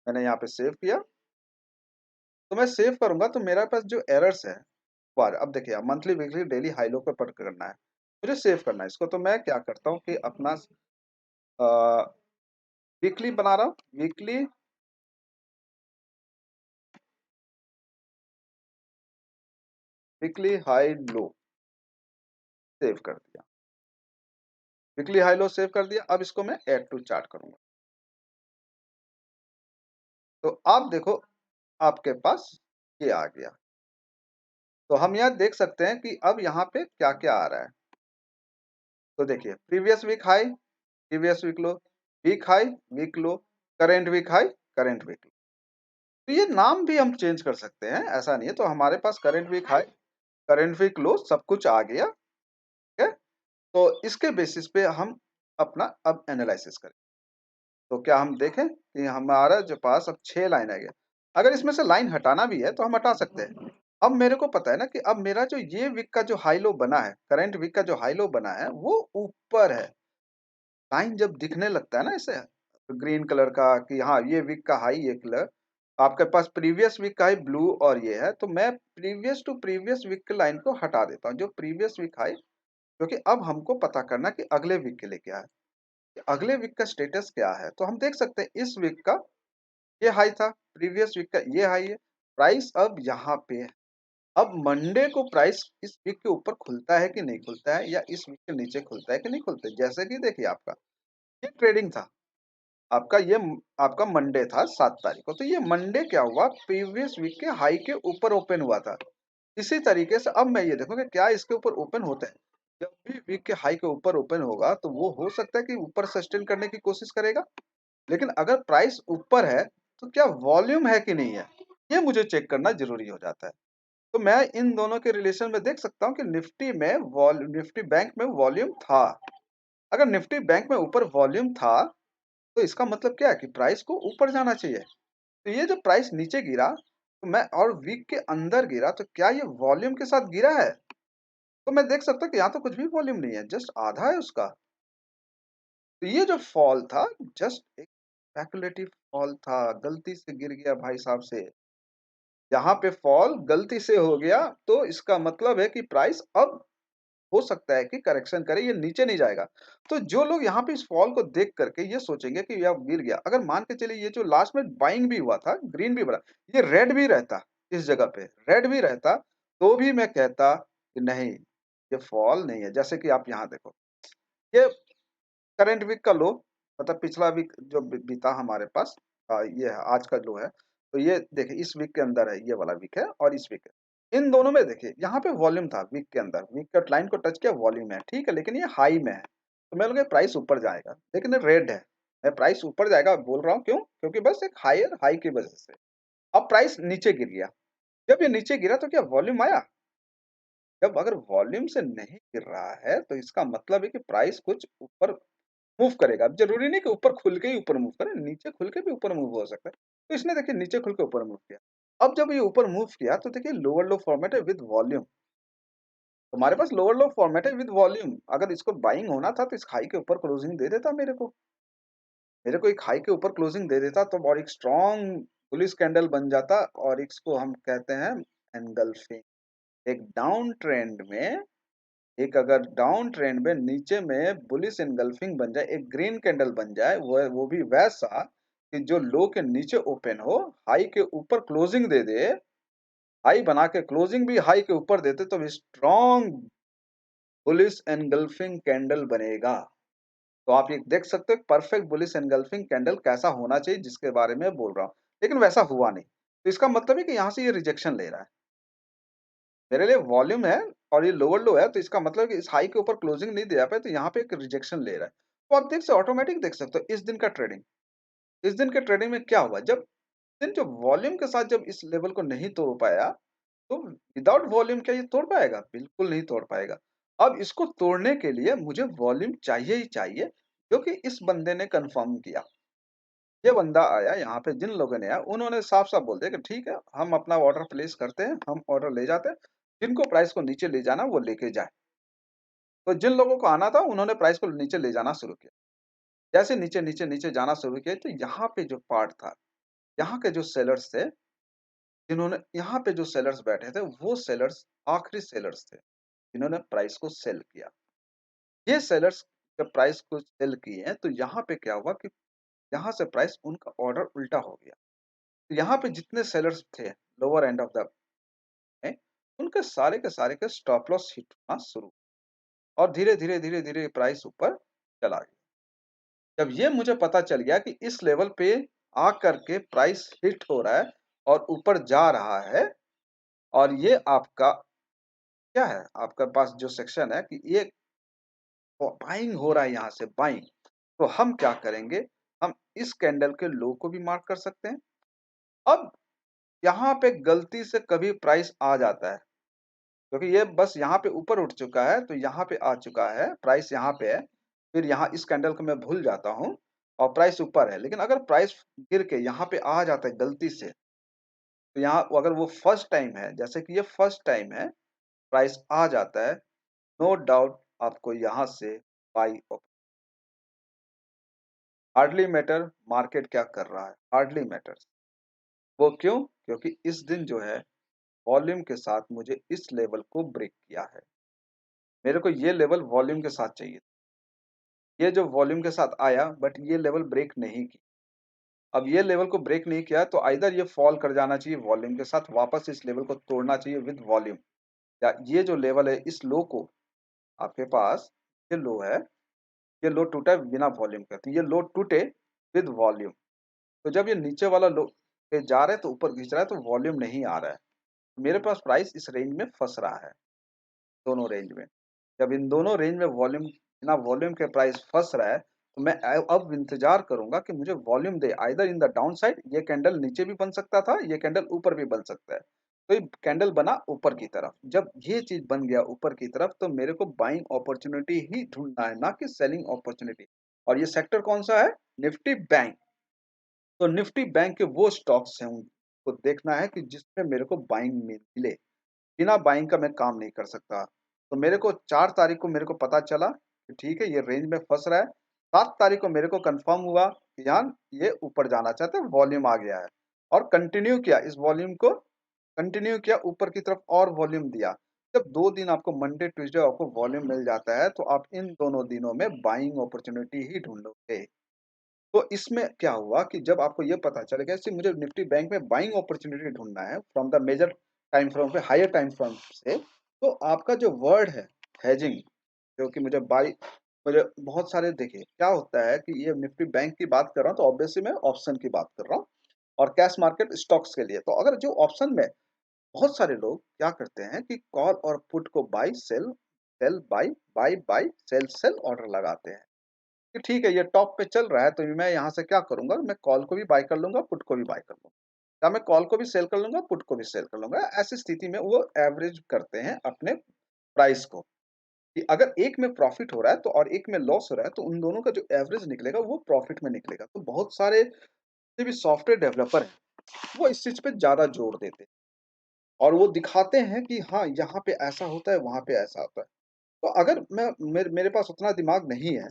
मैंने यहाँ पे सेव किया। तो मैं सेव करूंगा तो मेरे पास जो एरर्स है वो आ रहा है। अब देखिए मंथली वीकली डेली हाई लो पे पट करना है, मुझे सेव करना है इसको। तो मैं क्या करता हूँ कि अपना वीकली बना रहा हूँ, weekly weekly high low save कर दिया। वीकली हाई लो सेव कर दिया। अब इसको मैं ऐड टू चार्ट करूंगा। तो आप देखो आपके पास ये आ गया। तो हम यहाँ देख सकते हैं कि अब यहाँ पे क्या क्या आ रहा है। तो देखिए previous week high, previous week high, week low, current week high, current week low. तो ये नाम भी हम चेंज कर सकते हैं, ऐसा नहीं है। तो हमारे पास current week high, current week low सब कुछ आ गया। ठीक है, तो इसके बेसिस पे हम अपना अब एनालिसिस करें। तो क्या हम देखें कि हमारा जो पास अब 6 लाइन आ गया। अगर इसमें से लाइन हटाना भी है तो हम हटा सकते हैं। अब मेरे को पता है ना कि अब मेरा जो ये वीक का जो हाई लो बना है, करंट वीक का जो हाई लो बना है वो ऊपर है। लाइन जब दिखने लगता है ना ऐसे ग्रीन कलर का कि हाँ ये वीक का हाई, ये कलर आपके पास प्रीवियस वीक का हाई ब्लू और ये है, तो मैं प्रीवियस टू प्रीवियस वीक की लाइन को हटा देता हूँ, जो प्रीवियस वीक हाई। क्योंकि अब हमको पता करना कि अगले वीक के लिए क्या है, कि अगले वीक का स्टेटस क्या है। तो हम देख सकते हैं इस वीक का ये हाई था, प्रीवियस वीक का ये हाई है, प्राइस अब यहाँ पे है। अब मंडे को प्राइस इस वीक के ऊपर खुलता है कि नहीं खुलता है, या इस वीक के नीचे खुलता है कि नहीं खुलता है। जैसे कि देखिए आपका ये ट्रेडिंग था, आपका ये आपका मंडे था 7 तारीख को, तो ये मंडे क्या हुआ, प्रीवियस वीक के हाई के ऊपर ओपन हुआ था। इसी तरीके से अब मैं ये देखूंगा क्या इसके ऊपर ओपन होता है। जब भी वीक के हाई के ऊपर ओपन होगा तो वो हो सकता है कि ऊपर सस्टेन करने की कोशिश करेगा। लेकिन अगर प्राइस ऊपर है तो क्या वॉल्यूम है कि नहीं है, ये मुझे चेक करना जरूरी हो जाता है। तो मैं इन दोनों के रिलेशन में देख सकता हूँ कि निफ्टी में निफ्टी बैंक में वॉल्यूम था। अगर निफ्टी बैंक में ऊपर वॉल्यूम था तो इसका मतलब क्या है कि प्राइस को ऊपर जाना चाहिए। तो ये जो प्राइस नीचे गिरा तो मैं और वीक के अंदर गिरा, तो क्या ये वॉल्यूम के साथ गिरा है। तो मैं देख सकता हूँ कि यहाँ तो कुछ भी वॉल्यूम नहीं है, जस्ट आधा है उसका। तो ये जो फॉल था जस्ट एक स्पेकुलेटिव फॉल था, गलती से गिर गया भाई साहब से। यहाँ पे फॉल गलती से हो गया तो इसका मतलब है कि प्राइस अब हो सकता है कि करेक्शन करे, ये नीचे नहीं जाएगा। तो जो लोग यहाँ पे इस फॉल को देख करके ये सोचेंगे कि यह गिर गया, अगर मान के चलिए ये जो लास्ट में बाइंग भी हुआ था, ग्रीन भी बना, ये रेड भी रहता, इस जगह पे रेड भी रहता, तो भी मैं कहता कि नहीं ये फॉल नहीं है। जैसे कि आप यहाँ देखो, ये करंट वीक का लो, मतलब पिछला वीक जो बीता हमारे पास, ये है आज का लो है। तो ये देखिए इस वीक के अंदर है, ये वाला वीक है और इस वीक है। इन दोनों में देखिए यहाँ पे वॉल्यूम था वीक के अंदर, वीक का लाइन को टच किया वॉल्यूम है, ठीक है, लेकिन ये हाई में है। तो मैं लोग प्राइस ऊपर जाएगा, लेकिन रेड है। मैं प्राइस ऊपर जाएगा बोल रहा हूँ, क्यों, क्योंकि बस एक हायर हाई की वजह से। अब प्राइस नीचे गिर गया, जब ये नीचे गिरा तो क्या वॉल्यूम आया, जब अगर वॉल्यूम से नहीं गिर रहा है, तो इसका मतलब है कि प्राइस कुछ ऊपर मूव करेगा। अब ज़रूरी नहीं कि ऊपर खुल के ही ऊपर मूव करे, नीचे खुल के भी ऊपर मूव हो सकता है। तो इसने देखिए नीचे खुल के ऊपर मूव किया। अब जब ये ऊपर मूव किया तो देखिए लोअर लो फॉर्मेट है विद वॉल्यूम। हमारे पास लोअर लो फॉर्मेट है विद वॉल्यूम। अगर इसको बाइंग होना था तो इस हाई के ऊपर क्लोजिंग दे देता मेरे को। मेरे को एक हाई के ऊपर क्लोजिंग दे देता तो और एक स्ट्रॉन्ग बुलिश कैंडल बन जाता और इसको हम कहते हैं एंगल्फिंग। एक डाउन ट्रेंड में एक अगर डाउन ट्रेंड में नीचे में बुलिश एनगल्फिंग बन जाए, एक ग्रीन कैंडल बन जाए, वो भी वैसा कि जो लो के नीचे ओपन हो, हाई के ऊपर क्लोजिंग दे दे, हाई बना के क्लोजिंग भी हाई के ऊपर देते तो स्ट्रॉन्ग बुलिश एनगल्फिंग कैंडल बनेगा। तो आप ये देख सकते हो परफेक्ट बुलिश एनगल्फिंग कैंडल कैसा होना चाहिए जिसके बारे में बोल रहा हूँ। लेकिन वैसा हुआ नहीं। तो इसका मतलब है कि यहाँ से ये रिजेक्शन ले रहा है। मेरे लिए वॉल्यूम है और ये लोअर लो है तो इसका मतलब है कि इस हाई के ऊपर क्लोजिंग नहीं दे पाए तो यहाँ पे एक रिजेक्शन ले रहा है। तो आप देख सकते ऑटोमेटिक देख सकते हो इस दिन का ट्रेडिंग। इस दिन के ट्रेडिंग में क्या हुआ जब दिन जो वॉल्यूम के साथ जब इस लेवल को नहीं तोड़ पाया तो विदाउट वॉल्यूम क्या ये तोड़ पाएगा? बिल्कुल नहीं तोड़ पाएगा। अब इसको तोड़ने के लिए मुझे वॉल्यूम चाहिए ही चाहिए जो कि इस बंदे ने कंफर्म किया। ये बंदा आया यहाँ पे जिन लोगों ने आया उन्होंने साफ-साफ बोल दिया कि ठीक है, हम अपना ऑर्डर प्लेस करते हैं, हम ऑर्डर ले जाते हैं। जिनको प्राइस को नीचे ले जाना वो लेके जाए। तो जिन लोगों को आना था उन्होंने प्राइस को नीचे ले जाना शुरू किया। जैसे नीचे, नीचे, नीचे जाना शुरू किया तो यहाँ पे जो पार्ट था, यहाँ के जो सेलर्स थे, जिन्होंने यहाँ पे जो सेलर्स बैठे थे वो सेलर्स आखिरी सेलर्स थे, जिन्होंने प्राइस को सेल किया। ये सेलर्स जब प्राइस को सेल किए हैं तो यहाँ पे क्या हुआ कि यहाँ से प्राइस उनका ऑर्डर उल्टा हो गया। तो यहाँ पे जितने सेलर्स थे लोअर एंड ऑफ द में, उनके सारे के सारे के स्टॉप लॉस हिट होना शुरू और धीरे-धीरे, धीरे-धीरे प्राइस ऊपर चला गया। जब ये मुझे पता चल गया कि इस लेवल पे आकर के प्राइस हिट हो रहा है और ऊपर जा रहा है और ये आपका क्या है, आपके पास जो सेक्शन है कि ये बाइंग हो रहा है यहाँ से बाइंग, तो हम क्या करेंगे, हम इस कैंडल के लो को भी मार्क कर सकते हैं। अब यहाँ पे गलती से कभी प्राइस आ जाता है, क्योंकि ये बस यहाँ पे ऊपर उठ चुका है, तो यहाँ पे आ चुका है, प्राइस यहाँ पे है, फिर यहाँ इस कैंडल को मैं भूल जाता हूँ और प्राइस ऊपर है। लेकिन अगर प्राइस गिर के यहाँ पे आ जाता है गलती से, तो यहाँ अगर वो फर्स्ट टाइम है, जैसे कि ये फर्स्ट टाइम है, प्राइस आ जाता है, नो डाउट आपको यहाँ से बाई हार्डली मैटर मार्केट क्या कर रहा है, हार्डली मैटर्स। वो क्यों? क्योंकि इस दिन जो है वॉल्यूम के साथ मुझे इस लेवल को ब्रेक किया है। मेरे को ये लेवल वॉल्यूम के साथ चाहिए। ये जो वॉल्यूम के साथ आया बट ये लेवल ब्रेक नहीं की। अब ये लेवल को ब्रेक नहीं किया तो आइदर ये फॉल कर जाना चाहिए वॉल्यूम के साथ, वापस इस लेवल को तोड़ना चाहिए विद वॉल्यूम, या ये जो लेवल है इस लो को आपके पास ये लो है, ये लो टूटा है बिना वॉल्यूम के, तो ये लो टूटे विद वॉल्यूम। तो जब ये नीचे वाला लो पे जा रहा है तो ऊपर खींच रहा है तो वॉल्यूम नहीं आ रहा है। मेरे पास प्राइस इस रेंज में फंस रहा है, दोनों रेंज में। जब इन दोनों रेंज में वॉल्यूम बिना वॉल्यूम के प्राइस फंस रहा है तो मैं अब इंतजार करूंगा कि मुझे volume they, either in the down side, ये कैंडल नीचे भी बन सकता था, ये कैंडल ऊपर भी बन सकता है। तो ये कैंडल बना ऊपर की तरफ, जब ये चीज बन गया ऊपर की तरफ तो मेरे को बाइंग अपॉर्चुनिटी ही ढूंढना है, ना कि सेलिंग अपॉर्चुनिटी। और ये सेक्टर कौन सा है? Nifty bank. तो निफ्टी बैंक के वो स्टॉक्स हैं उनको देखना है कि जिसमें मेरे को बाइंग मिले। बिना बाइंग का मैं काम नहीं कर सकता। तो मेरे को 4 तारीख को मेरे को पता चला कि ठीक है ये रेंज में फँस रहा है। 7 तारीख को मेरे को कंफर्म हुआ कि यार ये ऊपर जाना चाहता है, वॉल्यूम आ गया है और कंटिन्यू किया इस वॉल्यूम को, कंटिन्यू किया ऊपर की तरफ और वॉल्यूम दिया। जब 2 दिन आपको मंडे, ट्यूसडे आपको वॉल्यूम मिल जाता है तो आप इन दोनों दिनों में बाइंग अपॉर्चुनिटी ही ढूँढोगे। तो इसमें क्या हुआ कि जब आपको ये पता चलेगा कि मुझे निफ्टी बैंक में बाइंग अपॉर्चुनिटी ढूंढना है from the major time frame पे हायर टाइम फ्रेम से, तो आपका जो वर्ड है हेजिंग, जो कि मुझे बहुत सारे, देखिए क्या होता है कि ये निफ्टी बैंक की बात कर रहा हूँ तो ऑब्वियसली मैं ऑप्शन की बात कर रहा हूँ और कैश मार्केट स्टॉक्स के लिए। तो अगर जो ऑप्शन में बहुत सारे लोग क्या करते हैं कि कॉल और पुट को buy sell, sell buy, buy buy sell, sell order लगाते हैं कि ठीक है ये टॉप पे चल रहा है तो मैं यहाँ से क्या करूंगा, मैं कॉल को भी बाय कर लूंगा, पुट को भी बाय कर लूंगा, या मैं कॉल को भी सेल कर लूंगा, पुट को भी सेल कर लूंगा। ऐसी स्थिति में वो एवरेज करते हैं अपने प्राइस को, कि अगर एक में प्रॉफ़िट हो रहा है तो और एक में लॉस हो रहा है, तो उन दोनों का जो एवरेज निकलेगा वो प्रॉफ़िट में निकलेगा। तो बहुत सारे जितने भी सॉफ्टवेयर डेवलपर हैं, वो इस चीज़ पे ज़्यादा जोर देते हैं और वो दिखाते हैं कि हाँ, यहाँ पे ऐसा होता है, वहाँ पे ऐसा होता है। तो अगर मैं मेरे मेरे पास उतना दिमाग नहीं है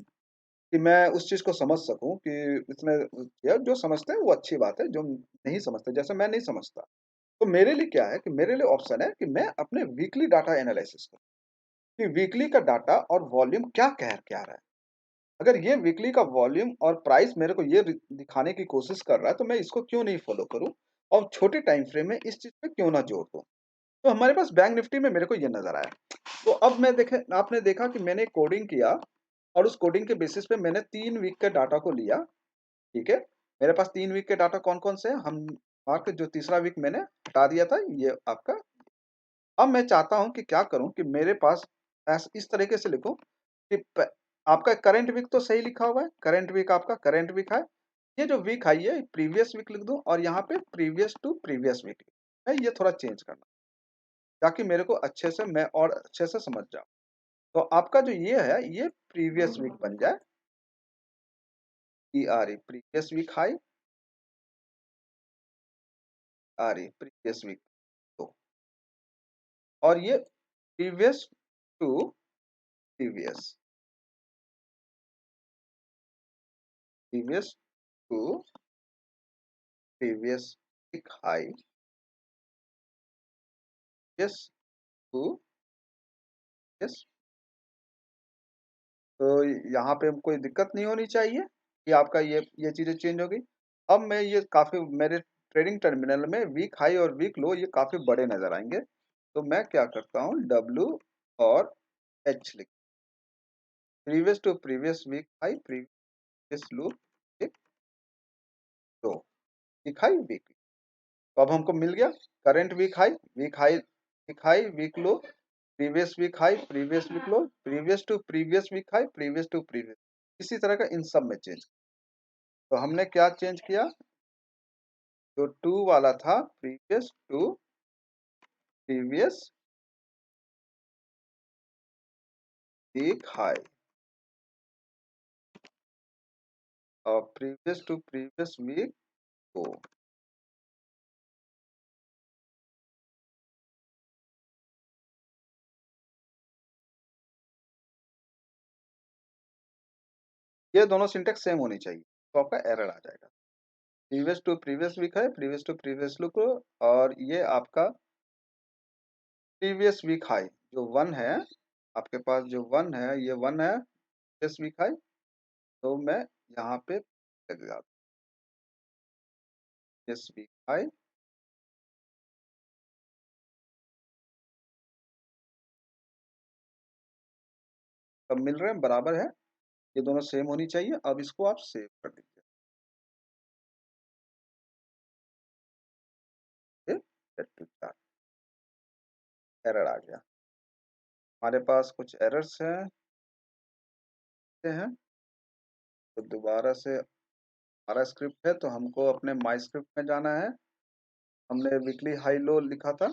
कि मैं उस चीज़ को समझ सकूँ कि इसमें या जो समझते हैं वो अच्छी बात है, जो नहीं समझते जैसे मैं नहीं समझता। तो मेरे लिए क्या है कि मेरे लिए ऑप्शन है कि मैं अपने वीकली डाटा एनालिसिस करूँ, कि वीकली का डाटा और वॉल्यूम क्या कह के आ रहा है। अगर ये वीकली का वॉल्यूम और प्राइस मेरे को ये दिखाने की कोशिश कर रहा है, तो मैं इसको क्यों नहीं फ़ॉलो करूँ और छोटे टाइम फ्रेम में इस चीज़ पे क्यों ना जोर दूँ। तो हमारे पास बैंक निफ्टी में मेरे को ये नज़र आया। तो अब मैं देखे आपने देखा कि मैंने कोडिंग किया और उस कोडिंग के बेसिस पे मैंने 3 वीक के डाटा को लिया, ठीक है? मेरे पास 3 वीक के डाटा कौन-कौन से हैं? हम मार्क जो तीसरा वीक मैंने हटा दिया था, ये आपका। अब मैं चाहता हूँ कि क्या करूँ कि मेरे पास इस तरीके से लिखूँ कि आपका करंट वीक तो सही लिखा हुआ है, करंट वीक आपका करंट वीक है। ये जो वीक है ये प्रीवियस वीक लिख दूँ और यहाँ पे प्रीवियस टू प्रीवियस वीक है, ये थोड़ा चेंज करना ताकि मेरे को अच्छे से मैं और अच्छे से समझ जाऊँ। तो आपका जो ये है, ये प्रीवियस वीक बन जाए, PRE previous week high, RE previous week low और ये previous to previous, previous to previous week high, yes to yes. तो यहाँ पे कोई दिक्कत नहीं होनी चाहिए कि आपका ये चीज़ें चेंज हो गई। अब मैं ये काफ़ी मेरे ट्रेडिंग टर्मिनल में वीक हाई और वीक लो ये काफ़ी बड़े नज़र आएँगे। तो मैं क्या करता हूँ W और H लिख previous to previous week high, previous low, week low, week high, week low. तो अब हमको मिल गया current week high, week high, week high, week low, previous week high, previous week low, previous to previous week high, previous to previous. इसी तरह का इन सब में चेंज। तो हमने क्या चेंज किया, जो टू वाला था previous to previous week high और previous to previous week low. ये दोनों सिंटेक्स सेम होनी चाहिए तो आपका एरर आ जाएगा। प्रीवियस टू प्रीवियस वीक है, प्रीवियस टू प्रीवियस लुक, और ये आपका प्रीवियस वीक हाई जो वन है, आपके पास जो वन है ये वन है प्रीवियस वीक हाई। तो मैं यहाँ पे लगा प्रीवियस वीक हाई, सब मिल रहे हैं बराबर है, ये दोनों सेम होनी चाहिए। अब इसको आप सेव कर दीजिए। एरर आ गया, हमारे पास कुछ एरर्स हैं। तो दोबारा से हमारा स्क्रिप्ट है तो हमको अपने माई स्क्रिप्ट में जाना है। हमने वीकली हाई लो लिखा था,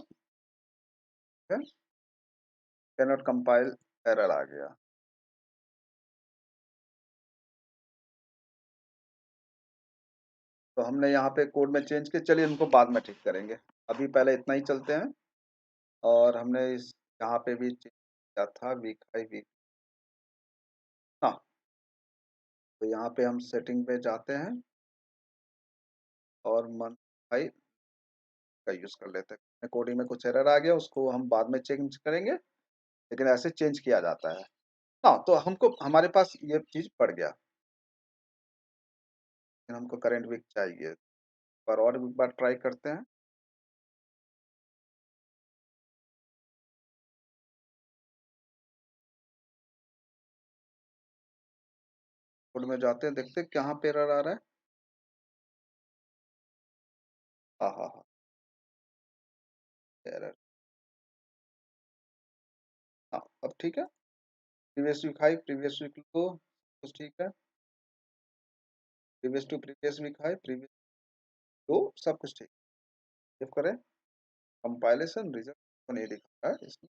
कैनॉट कंपाइल, एरर आ गया। तो हमने यहाँ पे कोड में चेंज किया, चलिए इनको बाद में ठीक करेंगे, अभी पहले इतना ही चलते हैं। और हमने इस यहाँ पे भी चेंज किया था वीक हाई वीक, हाँ। तो यहाँ पे हम सेटिंग पे जाते हैं और मंथ हाई का यूज कर लेते हैं। कोडिंग में कुछ एरर आ गया, उसको हम बाद में चेंज करेंगे, लेकिन ऐसे चेंज किया जाता है। हाँ, तो हमको हमारे पास ये चीज पड़ गया, लेकिन हमको करंट वीक चाहिए। पर और एक बार ट्राई करते हैं। कोड में जाते हैं, देखते हैं कहाँ पे एरर आ रहा है। हाँ हाँ हाँ, एरर, हाँ अब ठीक है। Previous week high, previous week low, कुछ ठीक है। Previous to previous week high, previous low, सब कुछ ठीक। सेव करें, कंपाइलेशन रिजल्ट को नहीं दिखा रहा है इसमें।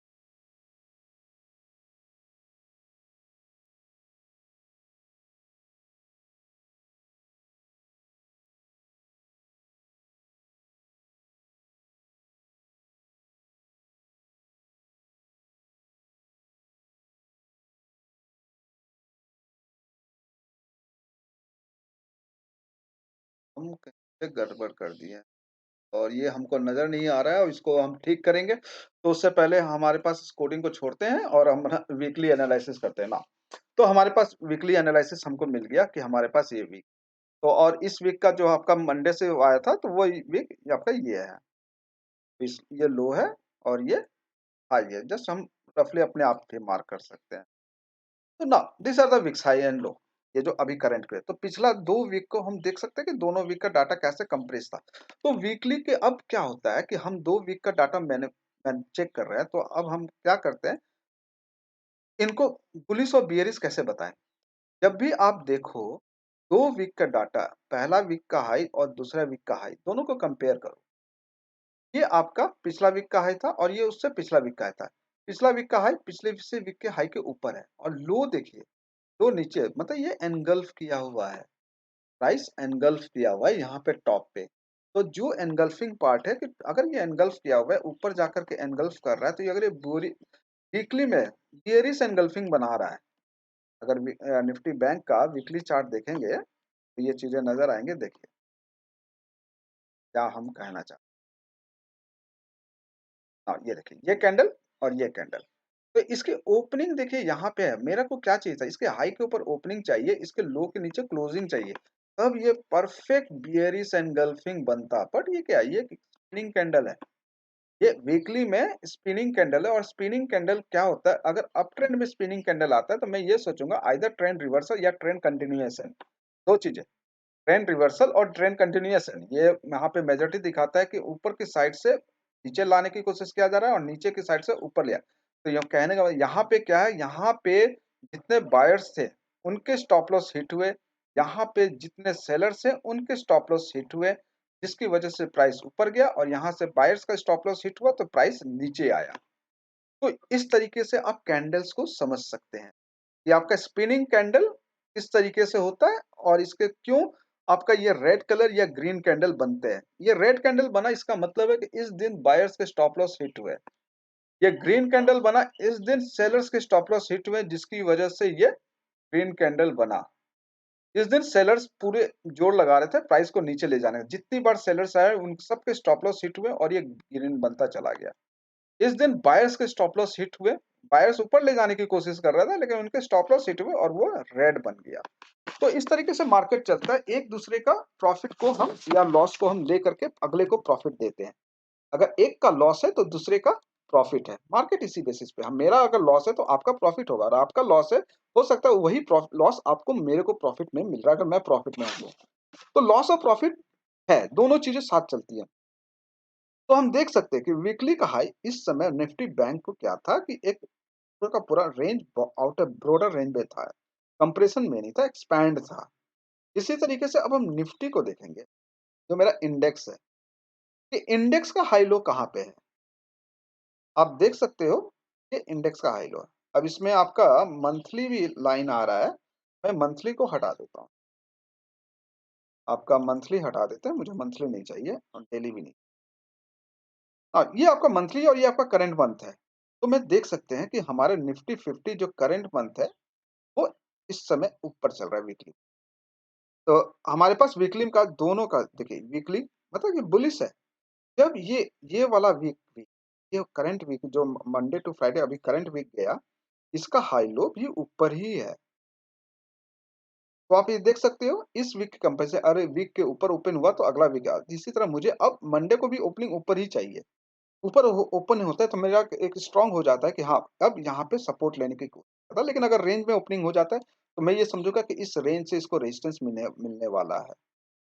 हम कहीं से गड़बड़ कर दिए हैं और ये हमको नज़र नहीं आ रहा है और इसको हम ठीक करेंगे। तो उससे पहले हमारे पास इस कोडिंग को छोड़ते हैं और हम ना वीकली एनालिसिस करते हैं ना। तो हमारे पास वीकली एनालिसिस हमको मिल गया कि हमारे पास ये वीक, तो और इस वीक का जो आपका मंडे से आया था तो वो वीक आपका ये है। इस ये लो है और ये हाई है। जस्ट हम रफली अपने आप पे मार्क कर सकते हैं। तो ना this are the weeks high and low, ये जो अभी करंट पे है। तो पिछला 2 वीक को हम देख सकते हैं कि दोनों वीक का डाटा कैसे कंप्रेस था। तो वीकली के अब क्या होता है कि हम 2 वीक का डाटा मैंने चेक कर रहे हैं, तो अब हम क्या करते हैं, इनको बुलिश और बियरिश कैसे बताएं। जब भी आप देखो 2 वीक का डाटा, पहला वीक का हाई और दूसरा वीक का हाई, दोनों को कंपेयर करो। ये आपका पिछला वीक का हाई था और ये उससे पिछला वीक का हाई था। पिछला वीक का हाई पिछले से वीक के हाई के ऊपर है और लो देखिए, लो नीचे, मतलब ये एनगल्फ किया हुआ है। प्राइस एनगल्फ किया हुआ है यहाँ पे टॉप पे। तो जो एनगल्फिंग पार्ट है कि अगर ये एनगल्फ किया हुआ है, ऊपर जाकर के एनगल्फ कर रहा है, तो ये अगर ये बुरी वीकली में बियरिश एनगल्फिंग बना रहा है। अगर निफ्टी बैंक का वीकली चार्ट देखेंगे तो ये चीजें नजर आएंगे। देखिए क्या हम कहना चाहते हैं। हाँ, ये देखिए ये कैंडल और ये कैंडल। तो इसकी ओपनिंग देखिए यहाँ पे है। मेरा को क्या चाहिए था, इसके हाई के ऊपर ओपनिंग चाहिए, इसके लो के नीचे क्लोजिंग चाहिए, तब ये परफेक्ट बियरिश एनगल्फिंग बनता। बट ये क्या है, ये स्पिनिंग कैंडल है। ये वीकली में स्पिनिंग कैंडल है। और स्पिनिंग कैंडल क्या होता है, अगर अप ट्रेंड में स्पिनिंग कैंडल आता है तो मैं ये सोचूंगा आइदर ट्रेंड रिवर्सल या ट्रेंड कंटिन्यूएशन। दो चीजें, ट्रेंड रिवर्सल और ट्रेंड कंटिन्यूएशन। ये यहाँ पे मेजोरिटी दिखाता है कि ऊपर की साइड से नीचे लाने की कोशिश किया जा रहा है और नीचे की साइड से ऊपर लिया। तो ये कहने का मतलब यहाँ पे क्या है, यहाँ पे जितने बायर्स थे उनके स्टॉप लॉस हिट हुए, यहाँ पे जितने सेलर्स हैं उनके स्टॉप लॉस हिट हुए, जिसकी वजह से प्राइस ऊपर गया और यहाँ से बायर्स का स्टॉप लॉस हिट हुआ तो प्राइस नीचे आया। तो इस तरीके से आप कैंडल्स को समझ सकते हैं। ये आपका स्पिनिंग कैंडल इस तरीके से होता है और इसके क्यों आपका ये रेड कलर या ग्रीन कैंडल बनते हैं। ये रेड कैंडल बना इसका मतलब है कि इस दिन बायर्स के स्टॉप लॉस हिट हुए। ये ग्रीन कैंडल बना इस दिन सेलर्स के स्टॉप लॉस हिट हुए, जिसकी वजह से ये ग्रीन कैंडल बना। इस दिन सेलर्स पूरे जोर लगा रहे थे प्राइस को नीचे ले जाने का। जितनी बार सेलर्स आए उन सबके स्टॉप लॉस हिट हुए और ये ग्रीन बनता चला गया। इस दिन बायर्स के स्टॉप लॉस हिट हुए, बायर्स ऊपर ले जाने की कोशिश कर रहा था लेकिन उनके स्टॉप लॉस हिट हुए और वो रेड बन गया। तो इस तरीके से मार्केट चलता है। एक दूसरे का प्रॉफिट को हम या लॉस को हम ले करके अगले को प्रॉफिट देते हैं। अगर एक का लॉस है तो दूसरे का प्रॉफिट है। मार्केट इसी बेसिस पे, हम मेरा अगर लॉस है तो आपका प्रॉफिट होगा, और आपका लॉस है हो सकता है वही लॉस आपको मेरे को प्रॉफिट में मिल रहा है अगर मैं प्रॉफिट में हूँ। तो लॉस और प्रॉफिट है, दोनों चीजें साथ चलती हैं। तो हम देख सकते हैं कि वीकली का हाई इस समय निफ्टी बैंक को क्या था कि एक पूरा का पूरा range out of broader range में था, कंप्रेशन में नहीं था, एक्सपैंड था। इसी तरीके से अब हम निफ्टी को देखेंगे, जो मेरा इंडेक्स है, कि इंडेक्स का हाई लो कहाँ पे है। आप देख सकते हो कि इंडेक्स का हाई लो है। अब इसमें आपका मंथली भी लाइन आ रहा है। मैं मंथली को हटा देता हूँ, आपका मंथली हटा देते हैं, मुझे मंथली नहीं चाहिए और डेली भी नहीं। हाँ, ये आपका मंथली और ये आपका करंट मंथ है। तो मैं देख सकते हैं कि हमारे निफ्टी 50 जो करंट मंथ है वो इस समय ऊपर चल रहा है वीकली। तो हमारे पास वीकली का दोनों का देखिए, वीकली मतलब कि बुलिश है। जब ये वाला वीक वीक ये करंट वीक जो मंडे टू फ्राइडे अभी करंट वीक गया, इसका हाई लो भी ऊपर ही है। तो आप ये देख सकते हो इस वीक के कंपेरिजन, अरे वीक के ऊपर ओपन हुआ तो अगला वीक आ, इसी तरह मुझे अब मंडे को भी ओपनिंग ऊपर ही चाहिए। ऊपर ओपन होता है तो मेरा एक स्ट्रांग हो जाता है कि हाँ अब यहाँ पे सपोर्ट लेने की कोशिश करता है। लेकिन अगर रेंज में ओपनिंग हो जाता है तो मैं ये समझूंगा कि इस रेंज से इसको रेजिस्टेंस मिलने मिलने वाला है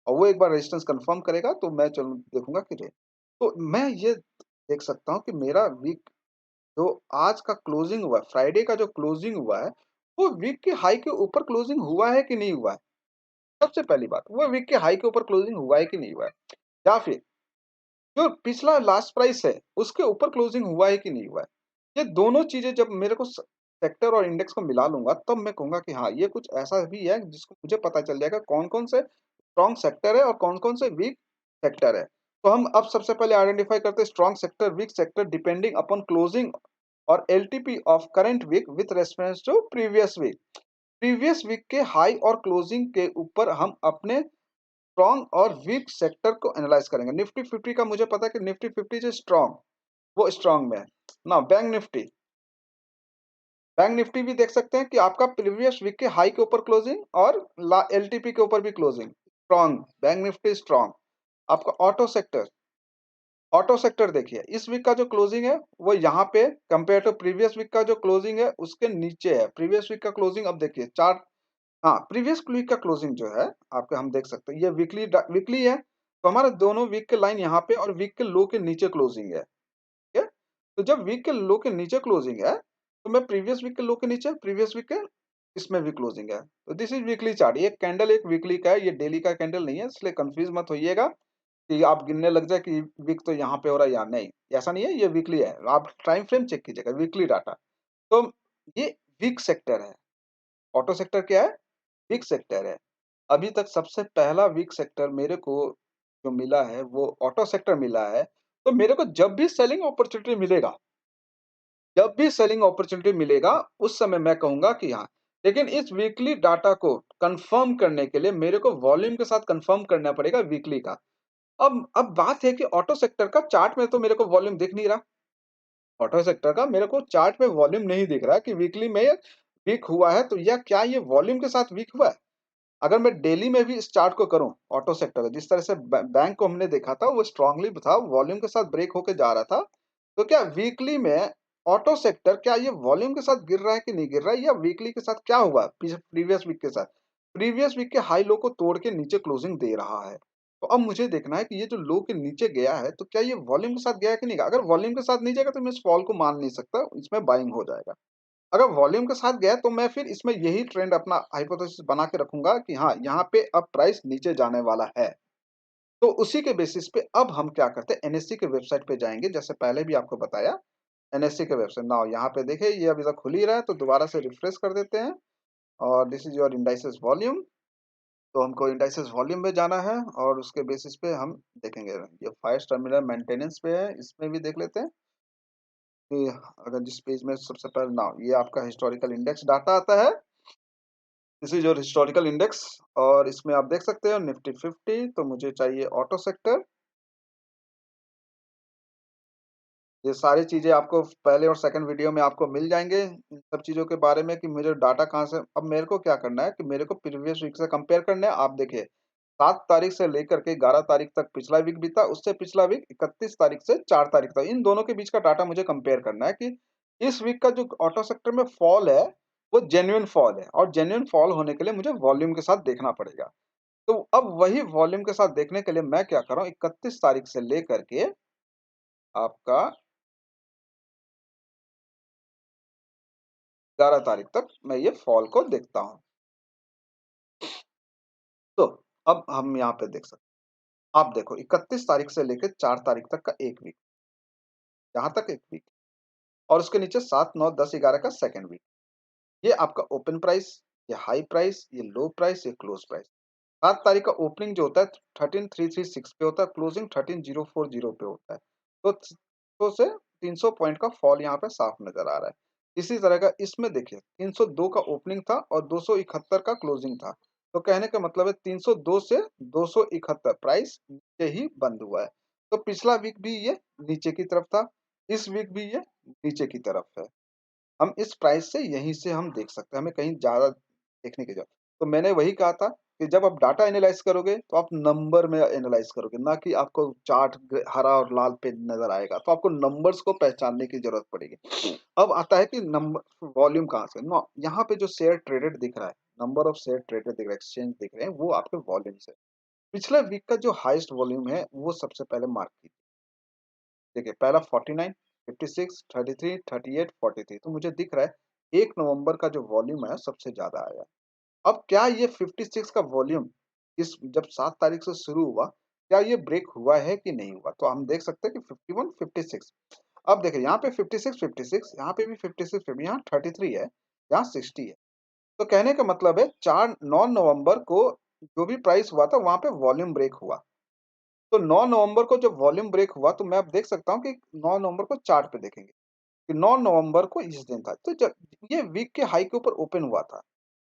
और वो एक बार रेजिस्टेंस कंफर्म करेगा तो मैं चलूँ देखूंगा कि रेंज। तो मैं ये देख सकता हूँ कि मेरा वीक जो आज का क्लोजिंग हुआ, फ्राइडे का जो क्लोजिंग हुआ है, वो वीक के हाई के ऊपर क्लोजिंग हुआ है कि नहीं हुआ है। सबसे पहली बात, वो वीक के हाई के ऊपर क्लोजिंग हुआ है कि नहीं हुआ है, या फिर जो पिछला लास्ट प्राइस है उसके ऊपर क्लोजिंग हुआ है कि नहीं हुआ है। ये दोनों चीजें जब मेरे को सेक्टर और इंडेक्स को मिला लूंगा तब मैं कहूंगा कि हाँ ये कुछ ऐसा भी है जिसको मुझे पता चल जाएगा कौन कौन से स्ट्रॉन्ग सेक्टर है और कौन कौन से वीक सेक्टर है। तो हम अब सबसे पहले आइडेंटिफाई करते हैं strong sector, weak sector depending upon closing और LTP of current week with reference to previous week. Previous week के हाई और क्लोजिंग के ऊपर हम अपने स्ट्रॉन्ग और वीक सेक्टर को एनालाइज करेंगे। निफ्टी 50 का मुझे पता है कि निफ्टी 50 जो स्ट्रॉन्ग, वो स्ट्रॉन्ग में है ना। बैंक निफ्टी भी देख सकते हैं कि आपका प्रीवियस वीक के हाई के ऊपर क्लोजिंग और एलटीपी के ऊपर भी closing strong, bank Nifty strong. आपका ऑटो सेक्टर देखिए, इस वीक का जो क्लोजिंग है वो यहाँ पे कंपेयर टू प्रीवियस वीक का जो क्लोजिंग है उसके नीचे है। प्रीवियस वीक का क्लोजिंग अब देखिए चार, हाँ प्रीवियस वीक का क्लोजिंग जो है आपके, हम देख सकते हैं ये वीकली वीकली है, तो हमारे दोनों वीक के लाइन यहाँ पे और वीक के लो के नीचे क्लोजिंग है। ठीक है, तो जब वीक के लो के नीचे क्लोजिंग है तो मैं प्रीवियस वीक के लो के नीचे, प्रीवियस वीक के इसमें भी क्लोजिंग है, तो दिस इज वीकली चार्ट। ये कैंडल एक वीकली का है, ये डेली का कैंडल नहीं है, इसलिए कंफ्यूज मत होइएगा कि आप गिनने लग जाए कि वीक तो यहाँ पे हो रहा है या नहीं, ऐसा नहीं है, ये वीकली है। आप टाइम फ्रेम चेक कीजिएगा, वीकली डाटा। तो ये वीक सेक्टर है। ऑटो सेक्टर क्या है? वीक सेक्टर है। अभी तक सबसे पहला वीक सेक्टर मेरे को जो मिला है वो ऑटो सेक्टर मिला है। तो मेरे को जब भी सेलिंग अपॉर्चुनिटी मिलेगा, जब भी सेलिंग अपॉर्चुनिटी मिलेगा उस समय मैं कहूंगा कि हाँ, लेकिन इस वीकली डाटा को कंफर्म करने के लिए मेरे को वॉल्यूम के साथ कंफर्म करना पड़ेगा वीकली का। अब बात है कि ऑटो सेक्टर का चार्ट में तो मेरे को वॉल्यूम दिख नहीं रहा। ऑटो सेक्टर का मेरे को चार्ट में वॉल्यूम नहीं दिख रहा कि वीकली में वीक हुआ है, तो या क्या ये वॉल्यूम के साथ वीक हुआ है? अगर मैं डेली में भी इस चार्ट को करूं, ऑटो सेक्टर का जिस तरह से बैंक को हमने देखा था वो स्ट्रांगली था, वॉल्यूम के साथ ब्रेक होके जा रहा था, तो क्या वीकली में ऑटो सेक्टर क्या ये वॉल्यूम के साथ गिर रहा है कि नहीं गिर रहा है, या वीकली के साथ क्या हुआ प्रीवियस वीक के साथ, प्रीवियस वीक के हाई लो को तोड़ के नीचे क्लोजिंग दे रहा है। तो अब मुझे देखना है कि ये जो लो के नीचे गया है तो क्या ये वॉल्यूम के साथ गया है कि नहीं गया। अगर वॉल्यूम के साथ नहीं जाएगा तो मैं इस फॉल को मान नहीं सकता, इसमें बाइंग हो जाएगा। अगर वॉल्यूम के साथ गया तो मैं फिर इसमें यही ट्रेंड अपना हाइपोथेसिस बना के रखूंगा कि हाँ यहाँ पे अब प्राइस नीचे जाने वाला है। तो उसी के बेसिस पे अब हम क्या करते हैं, एनएससी के वेबसाइट पे जाएंगे, जैसे पहले भी आपको बताया। एनएससी के वेबसाइट नाउ यहाँ पे देखिए, ये अभी तक खुल ही रहा है, तो दोबारा से रिफ्रेश कर देते हैं। और this is your indices volume. तो हमको इंडाइसेस वॉल्यूम में जाना है और उसके बेसिस पे हम देखेंगे। ये 5 टर्मिनल मेंटेनेंस पे है, इसमें भी देख लेते हैं कि अगर जिस पेज में सबसे पहले ना ये आपका हिस्टोरिकल इंडेक्स डाटा आता है, this is your historical index. और इसमें आप देख सकते हो निफ्टी 50, तो मुझे चाहिए ऑटो सेक्टर। ये सारी चीजें आपको पहले और सेकंड वीडियो में आपको मिल जाएंगे इन सब चीजों के बारे में कि मुझे डाटा कहाँ से। अब मेरे को क्या करना है कि मेरे को प्रीवियस वीक से कंपेयर करना है। आप देखिए 7 तारीख से लेकर के 11 तारीख तक पिछला वीक बीता, उससे पिछला वीक 31 तारीख से 4 तारीख तक, इन दोनों के बीच का डाटा मुझे कंपेयर करना है कि इस वीक का जो ऑटो सेक्टर में फॉल है वो जेन्युइन फॉल है, और जेन्युइन फॉल होने के लिए मुझे वॉल्यूम के साथ देखना पड़ेगा। तो अब वही वॉल्यूम के साथ देखने के लिए मैं क्या कर रहा हूँ, 31 तारीख से लेकर के आपका 11 तारीख तक मैं ये फॉल को देखता हूँ। तो अब हम यहाँ पे देख सकते हैं, आप देखो 31 तारीख से लेकर 4 तारीख तक का एक वीक, यहाँ तक एक वीक, और उसके नीचे 7, 9, 10, 11 का सेकेंड वीक। ये आपका ओपन प्राइस, ये हाई प्राइस, ये लो प्राइस, ये क्लोज प्राइस। 7 तारीख का ओपनिंग जो होता है 13,336 पे होता है, क्लोजिंग 13,040 पे होता है। तो से 300 पॉइंट का फॉल यहाँ पे साफ नजर आ रहा है। इसी तरह का इसमें देखिए 302 का ओपनिंग था और 271 का क्लोजिंग था। तो कहने का मतलब है 302 से 271 प्राइस नीचे ही बंद हुआ है। तो पिछला वीक भी ये नीचे की तरफ था, इस वीक भी ये नीचे की तरफ है। हम इस प्राइस से यहीं से हम देख सकते हैं, हमें कहीं ज़्यादा देखने की जरूरत। तो मैंने वही कहा था कि जब आप डाटा एनालाइज करोगे तो आप नंबर में एनालाइज करोगे, ना कि आपको चार्ट हरा और लाल पे नजर आएगा, तो आपको नंबर्स को पहचानने की जरूरत पड़ेगी। अब आता है कि नंबर वॉल्यूम कहाँ से ना, यहाँ पे जो शेयर ट्रेडेड दिख रहा है, नंबर ऑफ शेयर ट्रेडेड दिख रहा है, एक्सचेंज दिख रहे हैं, वो आपके वॉल्यूम से। पिछले वीक का जो हाईएस्ट वॉल्यूम है वो सबसे पहले मार्क कीजिए। देखिए पहला 49, 56, 33, 38, 43, तो मुझे दिख रहा है 1 नवंबर का जो वॉल्यूम है सबसे ज्यादा आया। अब क्या ये 56 का वॉल्यूम इस जब 7 तारीख से शुरू हुआ, क्या ये ब्रेक हुआ है कि नहीं हुआ? तो हम देख सकते हैं कि 51, 56। अब देखिए यहाँ पे 56, 56, यहाँ पे भी 56, 50, यहाँ 33 है, यहाँ 60 है। तो कहने का मतलब है 9 नवंबर को जो भी प्राइस हुआ था वहां पे वॉल्यूम ब्रेक हुआ। तो 9 नवंबर को जब वॉल्यूम ब्रेक हुआ तो मैं अब देख सकता हूँ कि 9 नवंबर को चार्ट पे देखेंगे कि 9 नवंबर को इस दिन था, तो जब ये वीक के हाई के ऊपर ओपन हुआ था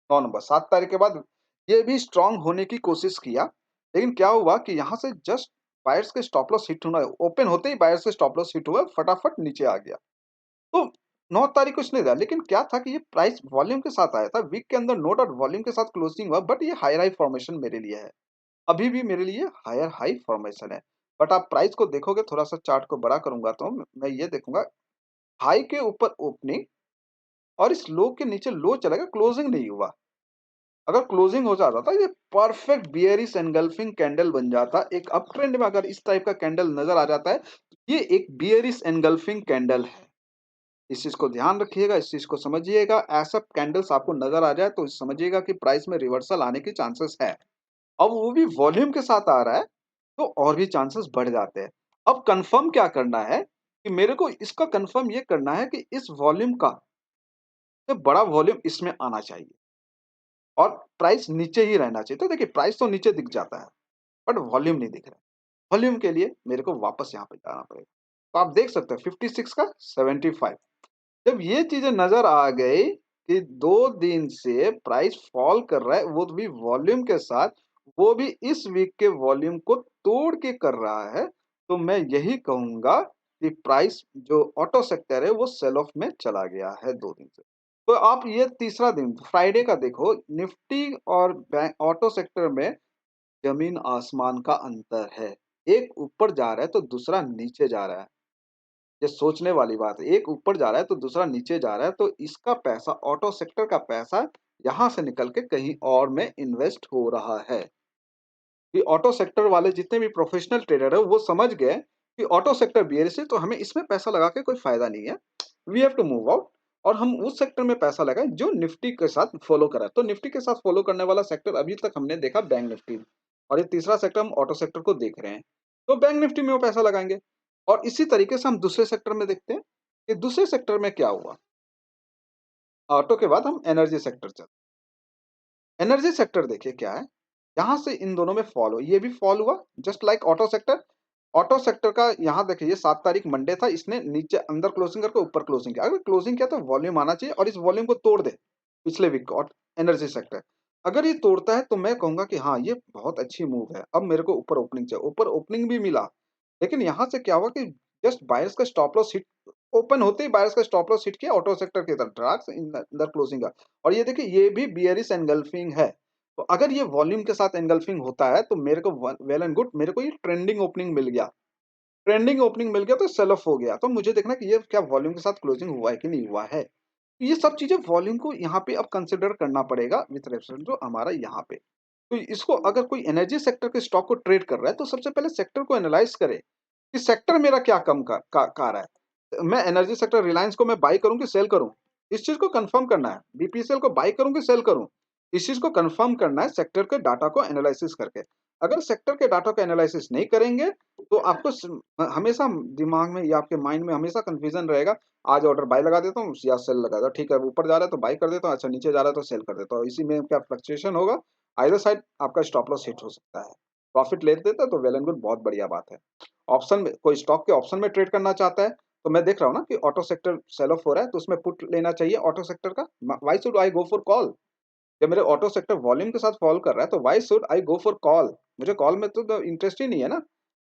9 नंबर, 7 तारीख के बाद ये भी स्ट्रांग होने की कोशिश किया, लेकिन क्या हुआ कि यहाँ से जस्ट बायर्स के स्टॉप लॉस हिट होना, ओपन होते ही बायर्स के स्टॉप लॉस हिट हुआ, फटाफट नीचे आ गया। तो 9 तारीख को इसने दिया, लेकिन क्या था कि ये प्राइस वॉल्यूम के साथ आया था वीक के अंदर, नो डाउट वॉल्यूम के साथ क्लोजिंग हुआ, बट ये हायर हाई फॉर्मेशन मेरे लिए है, अभी भी मेरे लिए हायर हाई फॉर्मेशन है। बट आप प्राइस को देखोगे, थोड़ा सा चार्ट को बड़ा करूंगा तो मैं ये देखूंगा हाई के ऊपर ओपनिंग और इस लो के नीचे लो चला गया, क्लोजिंग नहीं हुआ। अगर क्लोजिंग हो जाता था ये परफेक्ट बियरिश एनगल्फिंग कैंडल बन जाता। एक अप ट्रेंड में अगर इस टाइप का कैंडल नजर आ जाता है, ये एक बियरिश एनगल्फिंग कैंडल है। इस चीज को ध्यान रखिएगा, इस चीज को समझिएगा। ऐसा कैंडल्स आपको नजर आ जाए तो समझिएगा कि प्राइस में रिवर्सल आने के चांसेस है। अब वो भी वॉल्यूम के साथ आ रहा है तो और भी चांसेस बढ़ जाते हैं। अब कंफर्म क्या करना है कि मेरे को इसका कंफर्म ये करना है कि इस वॉल्यूम का से बड़ा वॉल्यूम इसमें आना चाहिए और प्राइस नीचे ही रहना चाहिए। तो देखिए प्राइस तो नीचे दिख जाता है बट वॉल्यूम नहीं दिख रहा है। वॉल्यूम के लिए मेरे को वापस यहाँ पे जाना पड़ेगा। तो आप देख सकते हैं 56 का 75। जब ये चीजें नजर आ गई कि 2 दिन से प्राइस फॉल कर रहा है, वो भी वॉल्यूम के साथ, वो भी इस वीक के वॉल्यूम को तोड़ के कर रहा है, तो मैं यही कहूंगा कि प्राइस जो ऑटो सेक्टर है वो सेल ऑफ में चला गया है 2 दिन से। तो आप ये तीसरा दिन फ्राइडे का देखो, निफ्टी और बैंक ऑटो सेक्टर में जमीन आसमान का अंतर है। एक ऊपर जा रहा है तो दूसरा नीचे जा रहा है। ये सोचने वाली बात है, एक ऊपर जा रहा है तो दूसरा नीचे जा रहा है, तो इसका पैसा, ऑटो सेक्टर का पैसा यहाँ से निकल के कहीं और में इन्वेस्ट हो रहा है। कि ऑटो सेक्टर वाले जितने भी प्रोफेशनल ट्रेडर है वो समझ गए कि ऑटो सेक्टर बेयरिश है, तो हमें इसमें पैसा लगा के कोई फायदा नहीं है, we have to move out. और हम उस सेक्टर में पैसा लगाएं जो निफ्टी के साथ फॉलो करा। तो निफ्टी के साथ फॉलो करने वाला सेक्टर अभी तक हमने देखा बैंक निफ्टी, और ये तीसरा सेक्टर हम ऑटो सेक्टर को देख रहे हैं, तो बैंक निफ्टी में वो पैसा लगाएंगे। और इसी तरीके से हम दूसरे सेक्टर में देखते हैं कि दूसरे सेक्टर में क्या हुआ। ऑटो के बाद हम एनर्जी सेक्टर चलते हैं। एनर्जी सेक्टर देखिए क्या है, यहाँ से इन दोनों में फॉल हो, ये भी फॉल हुआ just like auto sector. Auto sector का यहाँ देखिए, ये 7 तारीख मंडे था, इसने नीचे अंदर क्लोजिंग करके ऊपर क्लोजिंग किया। अगर क्लोजिंग किया तो वॉल्यूम आना चाहिए और इस वॉल्यूम को तोड़ दे पिछले वीक का एनर्जी सेक्टर। अगर ये तोड़ता है तो मैं कहूंगा कि हाँ ये बहुत अच्छी मूव है। अब मेरे को ऊपर ओपनिंग चाहिए, ऊपर ओपनिंग भी मिला, लेकिन यहाँ से क्या हुआ कि जस्ट बायर्स का स्टॉप लॉस हिट, ओपन होते ही बायर्स का स्टॉप लॉस हिट किया ऑटो सेक्टर की तरफ, ड्रग्स अंदर क्लोजिंग का। और ये देखिए ये भी बियरिश एनगल्फिंग है। तो अगर ये वॉल्यूम के साथ एनगल्फिंग होता है तो मेरे को वेल एंड गुड, मेरे को ये ट्रेंडिंग ओपनिंग मिल गया। ट्रेंडिंग ओपनिंग मिल गया तो सेल ऑफ हो गया। तो मुझे देखना कि ये क्या वॉल्यूम के साथ क्लोजिंग हुआ है कि नहीं हुआ है। तो ये सब चीजें वॉल्यूम को यहाँ पे अब कंसिडर करना पड़ेगा विथ रेफरेंस टू हमारा यहाँ पे। तो इसको अगर कोई एनर्जी सेक्टर के स्टॉक को ट्रेड कर रहा है तो सबसे पहले सेक्टर को एनालाइज करे कि सेक्टर मेरा क्या कम का रहा है। मैं एनर्जी सेक्टर रिलायंस को मैं बाई करूं कि सेल करूं, इस चीज को कंफर्म करना है। बीपीसीएल को बाई करूं कि सेल करूं, इस चीज को कंफर्म करना है सेक्टर के डाटा को एनालिसिस करके। अगर सेक्टर के डाटा को एनालिसिस नहीं करेंगे तो आपको हमेशा दिमाग में या आपके माइंड में हमेशा कंफ्यूजन रहेगा, आज ऑर्डर बाई लगा देता हूँ या सेल लगा देता हूँ, ठीक है ऊपर जा रहा है तो बाई कर देता हूँ, अच्छा नीचे जा रहा है तो सेल कर देता हूँ। इसी में क्या फ्लक्चुएशन होगा, आइदर साइड आपका स्टॉप लॉस हिट हो सकता है। प्रॉफिट ले देता है तो वेल एंड गुड, बहुत बढ़िया बात है। ऑप्शन में कोई स्टॉक के ऑप्शन में ट्रेड करना चाहता है तो मैं देख रहा हूँ ना कि ऑटो सेक्टर सेल ऑफ हो रहा है तो उसमें पुट लेना चाहिए ऑटो सेक्टर का। Why should I go for call? जब मेरे ऑटो सेक्टर वॉल्यूम के साथ फॉल कर रहा है तो why should I go for call? मुझे कॉल में तो इंटरेस्ट ही नहीं है ना।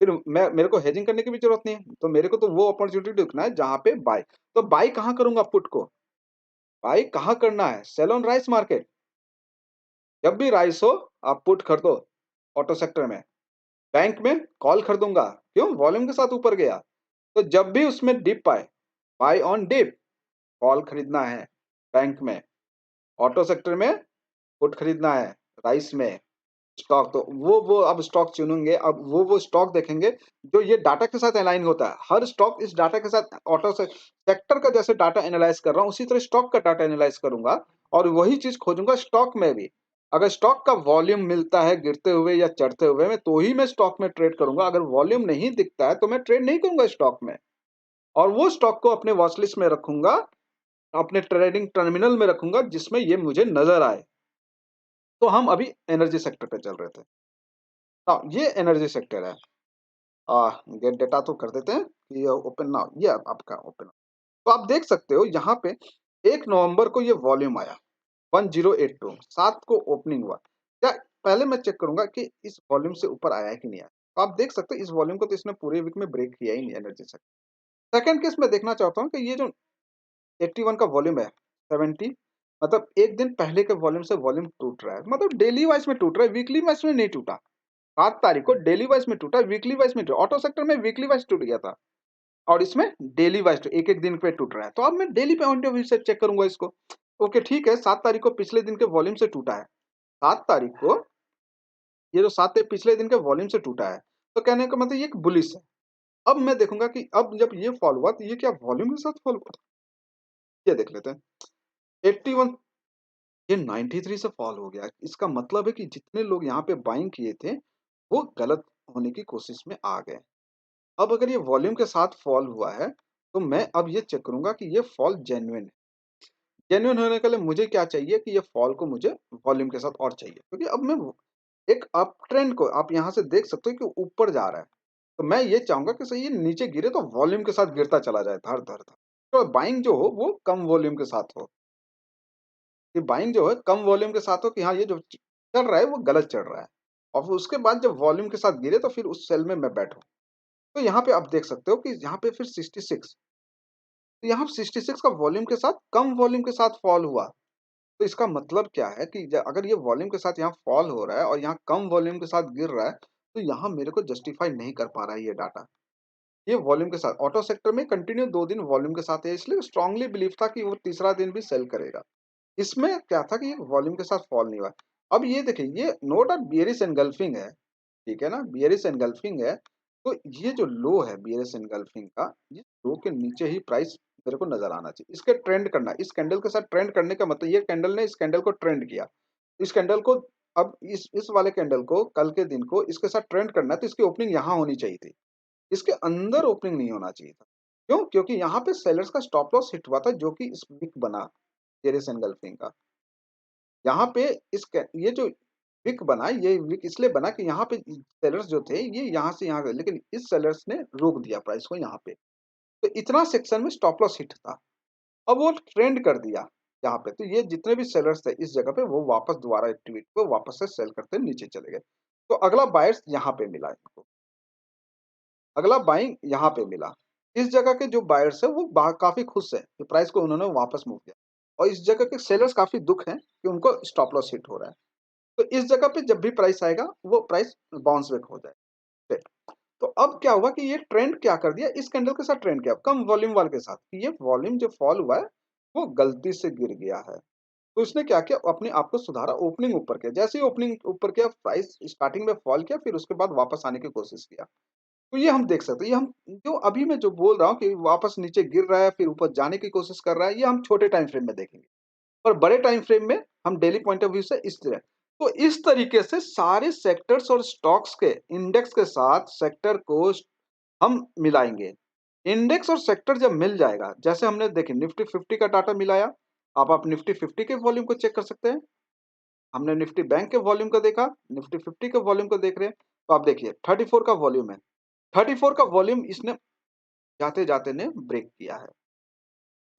फिर मैं, मेरे को हेजिंग करने की भी जरूरत नहीं है, तो मेरे को तो वो अपॉर्चुनिटी देखना है जहां पे बाय। तो बाय कहाँ करूंगा पुट को? बाय कहाँ करना है? Sell on rise market. जब भी राइस हो आप पुट खरीदो ऑटो सेक्टर में। बैंक में कॉल खरीदूंगा, क्यों? वॉल्यूम के साथ ऊपर गया। तो जब भी उसमें डिप आए, बाय ऑन डिप, कॉल खरीदना है बैंक में। ऑटो सेक्टर में पुट खरीदना है, राइस में स्टॉक। तो वो अब स्टॉक चुनेंगे, अब वो स्टॉक देखेंगे जो ये डाटा के साथ अलाइन होता है। हर स्टॉक इस डाटा के साथ, ऑटो से सेक्टर का जैसे डाटा एनालाइज कर रहा हूँ उसी तरह स्टॉक का डाटा एनालाइज करूंगा और वही चीज खोजूंगा स्टॉक में भी। अगर स्टॉक का वॉल्यूम मिलता है गिरते हुए या चढ़ते हुए में तो ही मैं स्टॉक में ट्रेड करूंगा। अगर वॉल्यूम नहीं दिखता है तो मैं ट्रेड नहीं करूंगा स्टॉक में, और वो स्टॉक को अपने वॉच लिस्ट में रखूंगा, अपने ट्रेडिंग टर्मिनल में रखूंगा जिसमें ये मुझे नजर आए। तो हम अभी एनर्जी सेक्टर पे चल रहे थे। हाँ ये एनर्जी सेक्टर है। गेट डेटा तो कर देते हैं कि ये ओपन नाउ, ये आपका ओपन। तो आप देख सकते हो यहाँ पे 1 नवंबर को ये वॉल्यूम आया 1082, 7 को ओपनिंग हुआ। क्या पहले मैं चेक करूँगा कि इस वॉल्यूम से ऊपर आया है कि नहीं आया। तो आप देख सकते हो इस वॉल्यूम को तो इसने पूरे वीक में ब्रेक किया ही नहीं एनर्जी सेक्टर। सेकंड केस मैं देखना चाहता हूँ कि ये जो 81 का वॉल्यूम है, 70 मतलब एक दिन पहले के वॉल्यूम से वॉल्यूम टूट रहा है। मतलब डेली वाइज में टूट रहा है, वीकली वाइज में नहीं टूटा। 7 तारीख को डेली वाइज में टूटा, वीकली वाइज में टूटा। ऑटो सेक्टर में वीकली वाइज टूट गया था और इसमें डेली वाइज एक-एक दिन पे टूट रहा है। तो अब मैं डेली पॉइंट ऑफ व्यू से चेक करूँगा इसको। ओके ठीक है, 7 तारीख को पिछले दिन के वॉल्यूम से टूटा है। 7 तारीख को ये जो 7 तारीख पिछले दिन के वॉल्यूम से टूटा है। तो कहने का मतलब ये एक बुलिश है। अब मैं देखूँगा कि अब जब ये फॉल हुआ तो ये क्या वॉल्यूम के साथ फॉल हुआ? ये देख लेते हैं। 81 ये 93 से फॉल हो गया। इसका मतलब है कि जितने लोग यहाँ पे बाइंग किए थे, वो गलत होने की कोशिश में आ गए। अब अगर ये वॉल्यूम के साथ फॉल हुआ है, तो मैं अब ये चेक करूँगा कि ये फॉल जेन्युइन है। जेन्युइन होने के लिए मुझे क्या चाहिए कि ये फॉल को मुझे वॉल्यूम के साथ और चाहिए। क्योंकि अब मैं एक अप ट्रेंड को आप यहाँ से देख सकते हो कि ऊपर जा रहा है। तो मैं ये चाहूँगा कि सही ये नीचे गिरे तो वॉल्यूम के साथ गिरता चला जाए धड़, धड़, धड़। तो बाइंग जो हो वो कम वॉल्यूम के साथ हो। कि बाइंग जो है कम वॉल्यूम के साथ हो कि हाँ, ये जो चल रहा है वो गलत चल रहा है। और फिर उसके बाद जब वॉल्यूम के साथ गिरे तो फिर उस सेल में मैं बैठूँ। तो यहाँ पे आप देख सकते हो कि यहाँ पे फिर 66 तो यहाँ 66 का वॉल्यूम के साथ कम वॉल्यूम के साथ फॉल हुआ। तो इसका मतलब क्या है कि अगर ये वॉल्यूम के साथ यहाँ फॉल हो रहा है और यहाँ कम वॉल्यूम के साथ गिर रहा है, तो यहाँ मेरे को जस्टिफाई नहीं कर पा रहा है ये डाटा। ये वॉल्यूम के साथ ऑटो सेक्टर में कंटिन्यू 2 दिन वॉल्यूम के साथ है, इसलिए स्ट्रांगली बिलीव था कि वो तीसरा दिन भी सेल करेगा। इसमें क्या था कि ये वॉल्यूम के साथ फॉल नहीं हुआ। अब ये देखिए ये नोट ऑफ बियरिश एनगल्फिंग है, ठीक है ना? बियरिश एनगल्फिंग है, तो ये जो लो है बियरिश एनगल्फिंग का, ये लो के नीचे ही प्राइस मेरे को नज़र आना चाहिए। इसके ट्रेंड करना, इस कैंडल के साथ ट्रेंड करने का मतलब ये कैंडल ने इस कैंडल को ट्रेंड किया। इस कैंडल को अब इस वाले कैंडल को कल के दिन को इसके साथ ट्रेंड करना है तो इसकी ओपनिंग यहाँ होनी चाहिए थी। इसके अंदर ओपनिंग नहीं होना चाहिए था। क्यों? क्योंकि यहाँ पे सेलर्स का स्टॉप लॉस हिट हुआ था जो कि इस विक बना बियरिश एनगल्फिंग का। यहाँ पे ये जो विक बना ये विक इसलिए बना कि यहाँ पे सेलर्स जो थे ये यहाँ से यहाँ गए लेकिन इस सेलर्स ने रोक दिया प्राइस को यहाँ पे। तो इतना सेक्शन में स्टॉप लॉस हिट था। अब वो ट्रेंड कर दिया यहाँ पे। तो ये जितने भी सेलर्स थे इस जगह पे वो वापस दोबारा एक्टिविटी को वापस से सेल करते नीचे चले गए। तो अगला बायर्स यहाँ पे मिला इनको। अगला बाइंग यहाँ पे मिला। इस जगह के जो बायर्स हैं वो काफ़ी खुश हैं कि प्राइस को उन्होंने वापस मूव किया। और इस जगह के सेलर्स काफ़ी दुःख हैं कि उनको स्टॉप लॉस हिट हो रहा है। तो इस जगह पे जब भी प्राइस आएगा वो प्राइस बाउंस बैक हो जाएगा। तो अब क्या हुआ कि ये ट्रेंड क्या कर दिया इस कैंडल के साथ ट्रेंड किया कम वॉल्यूम वाले के साथ कि ये वॉल्यूम जो फॉल हुआ है वो गलती से गिर गया है। तो इसने क्या किया अपने आप को सुधारा ओपनिंग ऊपर किया। जैसे ही ओपनिंग ऊपर किया प्राइस स्टार्टिंग में फॉल किया फिर उसके बाद वापस आने की कोशिश किया। तो ये हम देख सकते हैं। ये हम जो अभी मैं जो बोल रहा हूँ कि वापस नीचे गिर रहा है फिर ऊपर जाने की कोशिश कर रहा है ये हम छोटे टाइम फ्रेम में देखेंगे। और बड़े टाइम फ्रेम में हम डेली पॉइंट ऑफ व्यू से इस तरह तो इस तरीके से सारे सेक्टर्स और स्टॉक्स के इंडेक्स के साथ सेक्टर को हम मिलाएंगे। इंडेक्स और सेक्टर जब मिल जाएगा जैसे हमने देखिए निफ्टी 50 का डाटा मिलाया। अब आप निफ्टी 50 के वॉल्यूम को चेक कर सकते हैं। हमने निफ्टी बैंक के वॉल्यूम को देखा, निफ्टी 50 के वॉल्यूम को देख रहे हैं। तो आप देखिए 34 का वॉल्यूम है। 34 का वॉल्यूम इसने जाते जाते ने ब्रेक किया है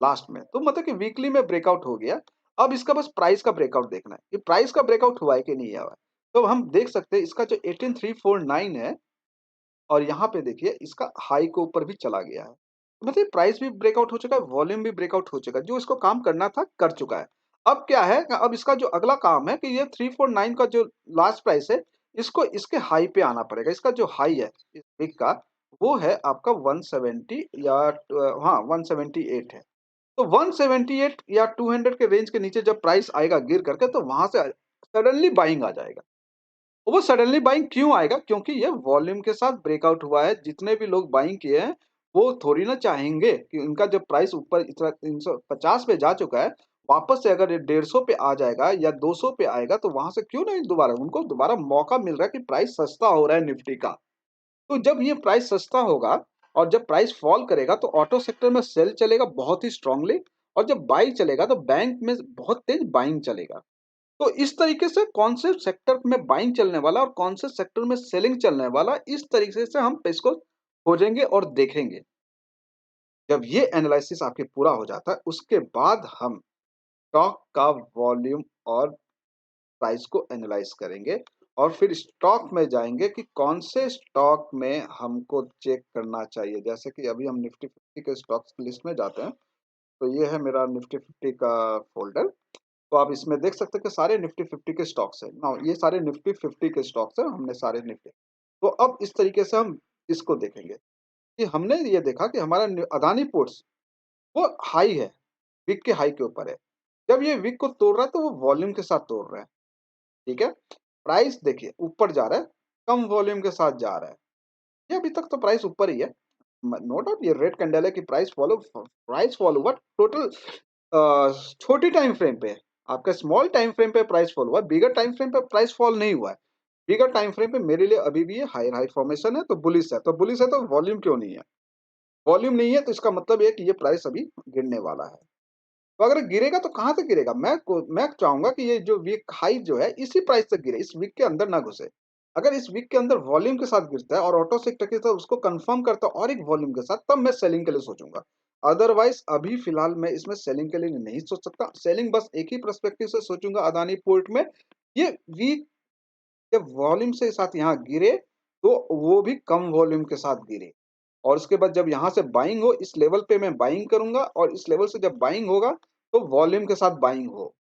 लास्ट में। तो मतलब कि वीकली में ब्रेकआउट हो गया। अब इसका बस प्राइस का ब्रेकआउट देखना है कि प्राइस का ब्रेकआउट हुआ है कि नहीं हुआ है। तो हम देख सकते हैं इसका जो 18349 है और यहाँ पे देखिए इसका हाई के ऊपर भी चला गया है। मतलब प्राइस भी ब्रेकआउट हो चुका है, वॉल्यूम भी ब्रेकआउट हो चुका है। जो इसको काम करना था कर चुका है। अब क्या है अब इसका जो अगला काम है कि ये 349 का जो लास्ट प्राइस है इसको इसके हाई पे आना पड़ेगा। इसका जो हाई है इस वीक का वो है आपका 170 या हाँ 178 है। तो 178 या 200 के रेंज के नीचे जब प्राइस आएगा गिर करके तो वहां से सडनली बाइंग आ जाएगा। वो सडनली बाइंग क्यों आएगा? क्योंकि ये वॉल्यूम के साथ ब्रेकआउट हुआ है। जितने भी लोग बाइंग किए हैं वो थोड़ी ना चाहेंगे कि उनका जब प्राइस ऊपर इतना 350 पे जा चुका है वापस से अगर ये 150 पे आ जाएगा या 200 पे आएगा तो वहां से क्यों नहीं दोबारा उनको दोबारा मौका मिल रहा है कि प्राइस सस्ता हो रहा है निफ्टी का। तो जब ये प्राइस सस्ता होगा और जब प्राइस फॉल करेगा तो ऑटो सेक्टर में सेल चलेगा बहुत ही स्ट्रांगली और जब बाई चलेगा तो बैंक में बहुत तेज बाइंग चलेगा। तो इस तरीके से कौन से सेक्टर में बाइंग चलने वाला और कौन से सेक्टर में सेलिंग चलने वाला इस तरीके से हम इसको खोजेंगे और देखेंगे। जब ये एनालिसिस आपके पूरा हो जाता है उसके बाद हम स्टॉक का वॉल्यूम और प्राइस को एनालाइज करेंगे और फिर स्टॉक में जाएंगे कि कौन से स्टॉक में हमको चेक करना चाहिए। जैसे कि अभी हम निफ्टी 50 के स्टॉक्स की लिस्ट में जाते हैं, तो ये है मेरा निफ्टी 50 का फोल्डर। तो आप इसमें देख सकते हैं कि सारे निफ्टी 50 के स्टॉक्स हैं ना, ये सारे निफ्टी 50 के स्टॉक्स हैं, हमने सारे निफ्टी। तो अब इस तरीके से हम इसको देखेंगे कि हमने ये देखा कि हमारा अदानी पोर्ट्स वो हाई है, वीक के हाई के ऊपर है। जब ये वीक को तोड़ रहा है तो वो वॉल्यूम के साथ तोड़ रहा है, ठीक है। प्राइस देखिए ऊपर जा रहा है, कम वॉल्यूम के साथ जा रहा है। ये अभी तक तो प्राइस ऊपर ही है, नो डाउट ये रेड कैंडल है कि प्राइस फॉलो हुआ टोटल छोटी टाइम फ्रेम पे। आपका स्मॉल टाइम फ्रेम पे प्राइस फॉल हुआ, बिगर टाइम फ्रेम पे प्राइस फॉल नहीं हुआ है। बिगर टाइम फ्रेम पे मेरे लिए अभी भी ये हाई हाई फॉर्मेशन है, तो बुलिश है। तो बुलिश है तो वॉल्यूम क्यों नहीं है? वॉल्यूम नहीं है तो इसका मतलब ये कि ये प्राइस अभी गिरने वाला है। तो अगर गिरेगा तो कहाँ तक गिरेगा? मैं चाहूंगा कि ये जो वीक हाई जो है इसी प्राइस तक गिरे, इस वीक के अंदर ना घुसे। अगर इस वीक के अंदर वॉल्यूम के साथ गिरता है और ऑटो सेक्टर के साथ उसको कंफर्म करता है और एक वॉल्यूम के साथ, तब मैं सेलिंग के लिए सोचूंगा। अदरवाइज अभी फिलहाल मैं इसमें सेलिंग के लिए नहीं सोच सकता। सेलिंग बस एक ही पर्सपेक्टिव से सोचूंगा अदानी पोर्ट में, ये वीक जब वॉल्यूम से साथ यहाँ गिरे तो वो भी कम वॉल्यूम के साथ गिरे, और उसके बाद जब यहाँ से बाइंग हो इस लेवल पे मैं बाइंग करूंगा, और इस लेवल से जब बाइंग होगा तो वॉल्यूम के साथ बाइंग हो।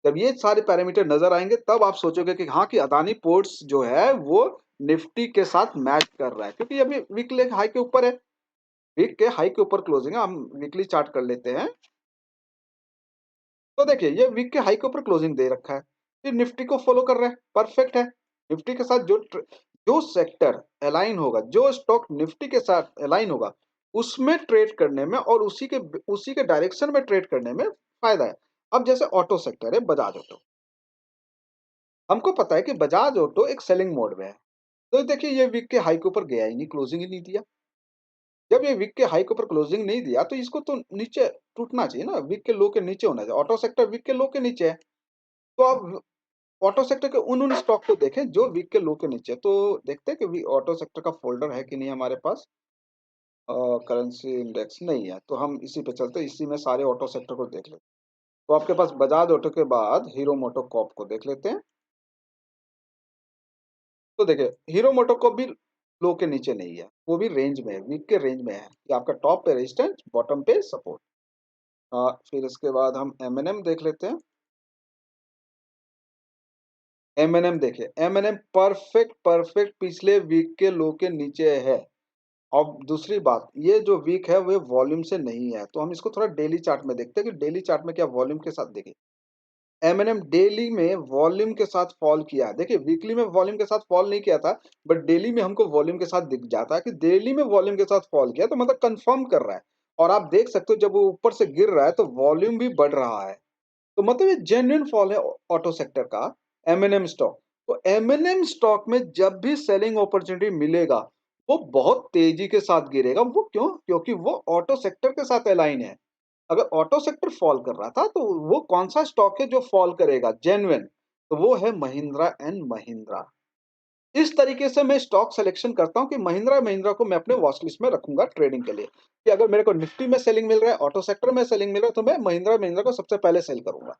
जब ये सारे पैरामीटर नजर आएंगे तब आप सोचोगे कि हाँ, कि अदानी पोर्ट्स जो है वो निफ्टी के साथ मैच कर रहा है, क्योंकि अभी वीकली हाई के ऊपर है। वीक के हाई के ऊपर क्लोजिंग है। हम वीकली चार्ट कर लेते हैं। तो देखिए ये वीक के हाई के ऊपर क्लोजिंग दे रखा है, ये निफ्टी को फॉलो कर रहा है, परफेक्ट है। निफ्टी के साथ जो सेक्टर अलाइन होगा, जो स्टॉक निफ्टी के साथ अलाइन होगा, उसमें ट्रेड करने में और उसी के डायरेक्शन में ट्रेड करने में फायदा है। अब जैसे ऑटो सेक्टर है, बजाज ऑटो, हमको पता है कि बजाज ऑटो एक सेलिंग मोड में है। तो देखिए ये वीक के हाई के ऊपर गया ही नहीं, क्लोजिंग ही नहीं दिया। जब ये वीक के हाई के ऊपर क्लोजिंग नहीं दिया तो इसको तो नीचे टूटना चाहिए ना, वीक के लो के नीचे होना चाहिए। ऑटो सेक्टर वीक के लो के नीचे है। तो अब ऑटो सेक्टर के उन स्टॉक को देखें जो वीक के लो के नीचे। तो देखते हैं कि ऑटो सेक्टर का फोल्डर है कि नहीं हमारे पास। करेंसी इंडेक्स नहीं है, तो हम इसी पे चलते हैं, इसी में सारे ऑटो सेक्टर को देख लेते हैं। तो आपके पास बजाज ऑटो के बाद हीरो मोटो कॉर्प को देख लेते हैं। तो देखिए हीरो मोटो कॉर्प भी लो के नीचे नहीं है, वो भी रेंज में है, वीक के रेंज में है कि आपका टॉप पे रेजिस्टेंस, बॉटम पे सपोर्ट। फिर इसके बाद हम एमएनएम देख लेते हैं। एमएनएम देखिए, एमएनएम परफेक्ट परफेक्ट पिछले वीक के लो के नीचे है। अब दूसरी बात, ये जो वीक है वो वॉल्यूम से नहीं है, तो हम इसको थोड़ा डेली चार्ट में देखते हैं कि डेली चार्ट में क्या वॉल्यूम के साथ। देखिए एमएनएम डेली में वॉल्यूम के साथ फॉल किया है। देखिए वीकली में वॉल्यूम के साथ फॉल नहीं किया था, बट डेली में हमको वॉल्यूम के साथ दिख जाता है कि डेली में वॉल्यूम के साथ फॉल किया, तो मतलब कंफर्म कर रहा है। और आप देख सकते हो जब वो ऊपर से गिर रहा है तो वॉल्यूम भी बढ़ रहा है। तो मतलब ये जेन्युइन फॉल है ऑटो सेक्टर का, एमएनएम स्टॉक। तो एमएनएम स्टॉक में जब भी सेलिंग अपॉर्चुनिटी मिलेगा वो बहुत तेजी के साथ गिरेगा। वो क्यों? क्योंकि वो ऑटो सेक्टर के साथ अलाइन है। अगर ऑटो सेक्टर फॉल कर रहा था तो वो कौन सा स्टॉक है जो फॉल करेगा जेन्युइन? तो वो है महिंद्रा एंड महिंद्रा। इस तरीके से मैं स्टॉक सिलेक्शन करता हूं कि महिंद्रा महिंद्रा को मैं अपने वॉच लिस्ट में रखूंगा ट्रेडिंग के लिए, कि अगर मेरे को निफ्टी में सेलिंग मिल रहा है, ऑटो सेक्टर में सेलिंग मिल रहा है, तो मैं महिंद्रा महिंद्रा को सबसे पहले सेल करूंगा।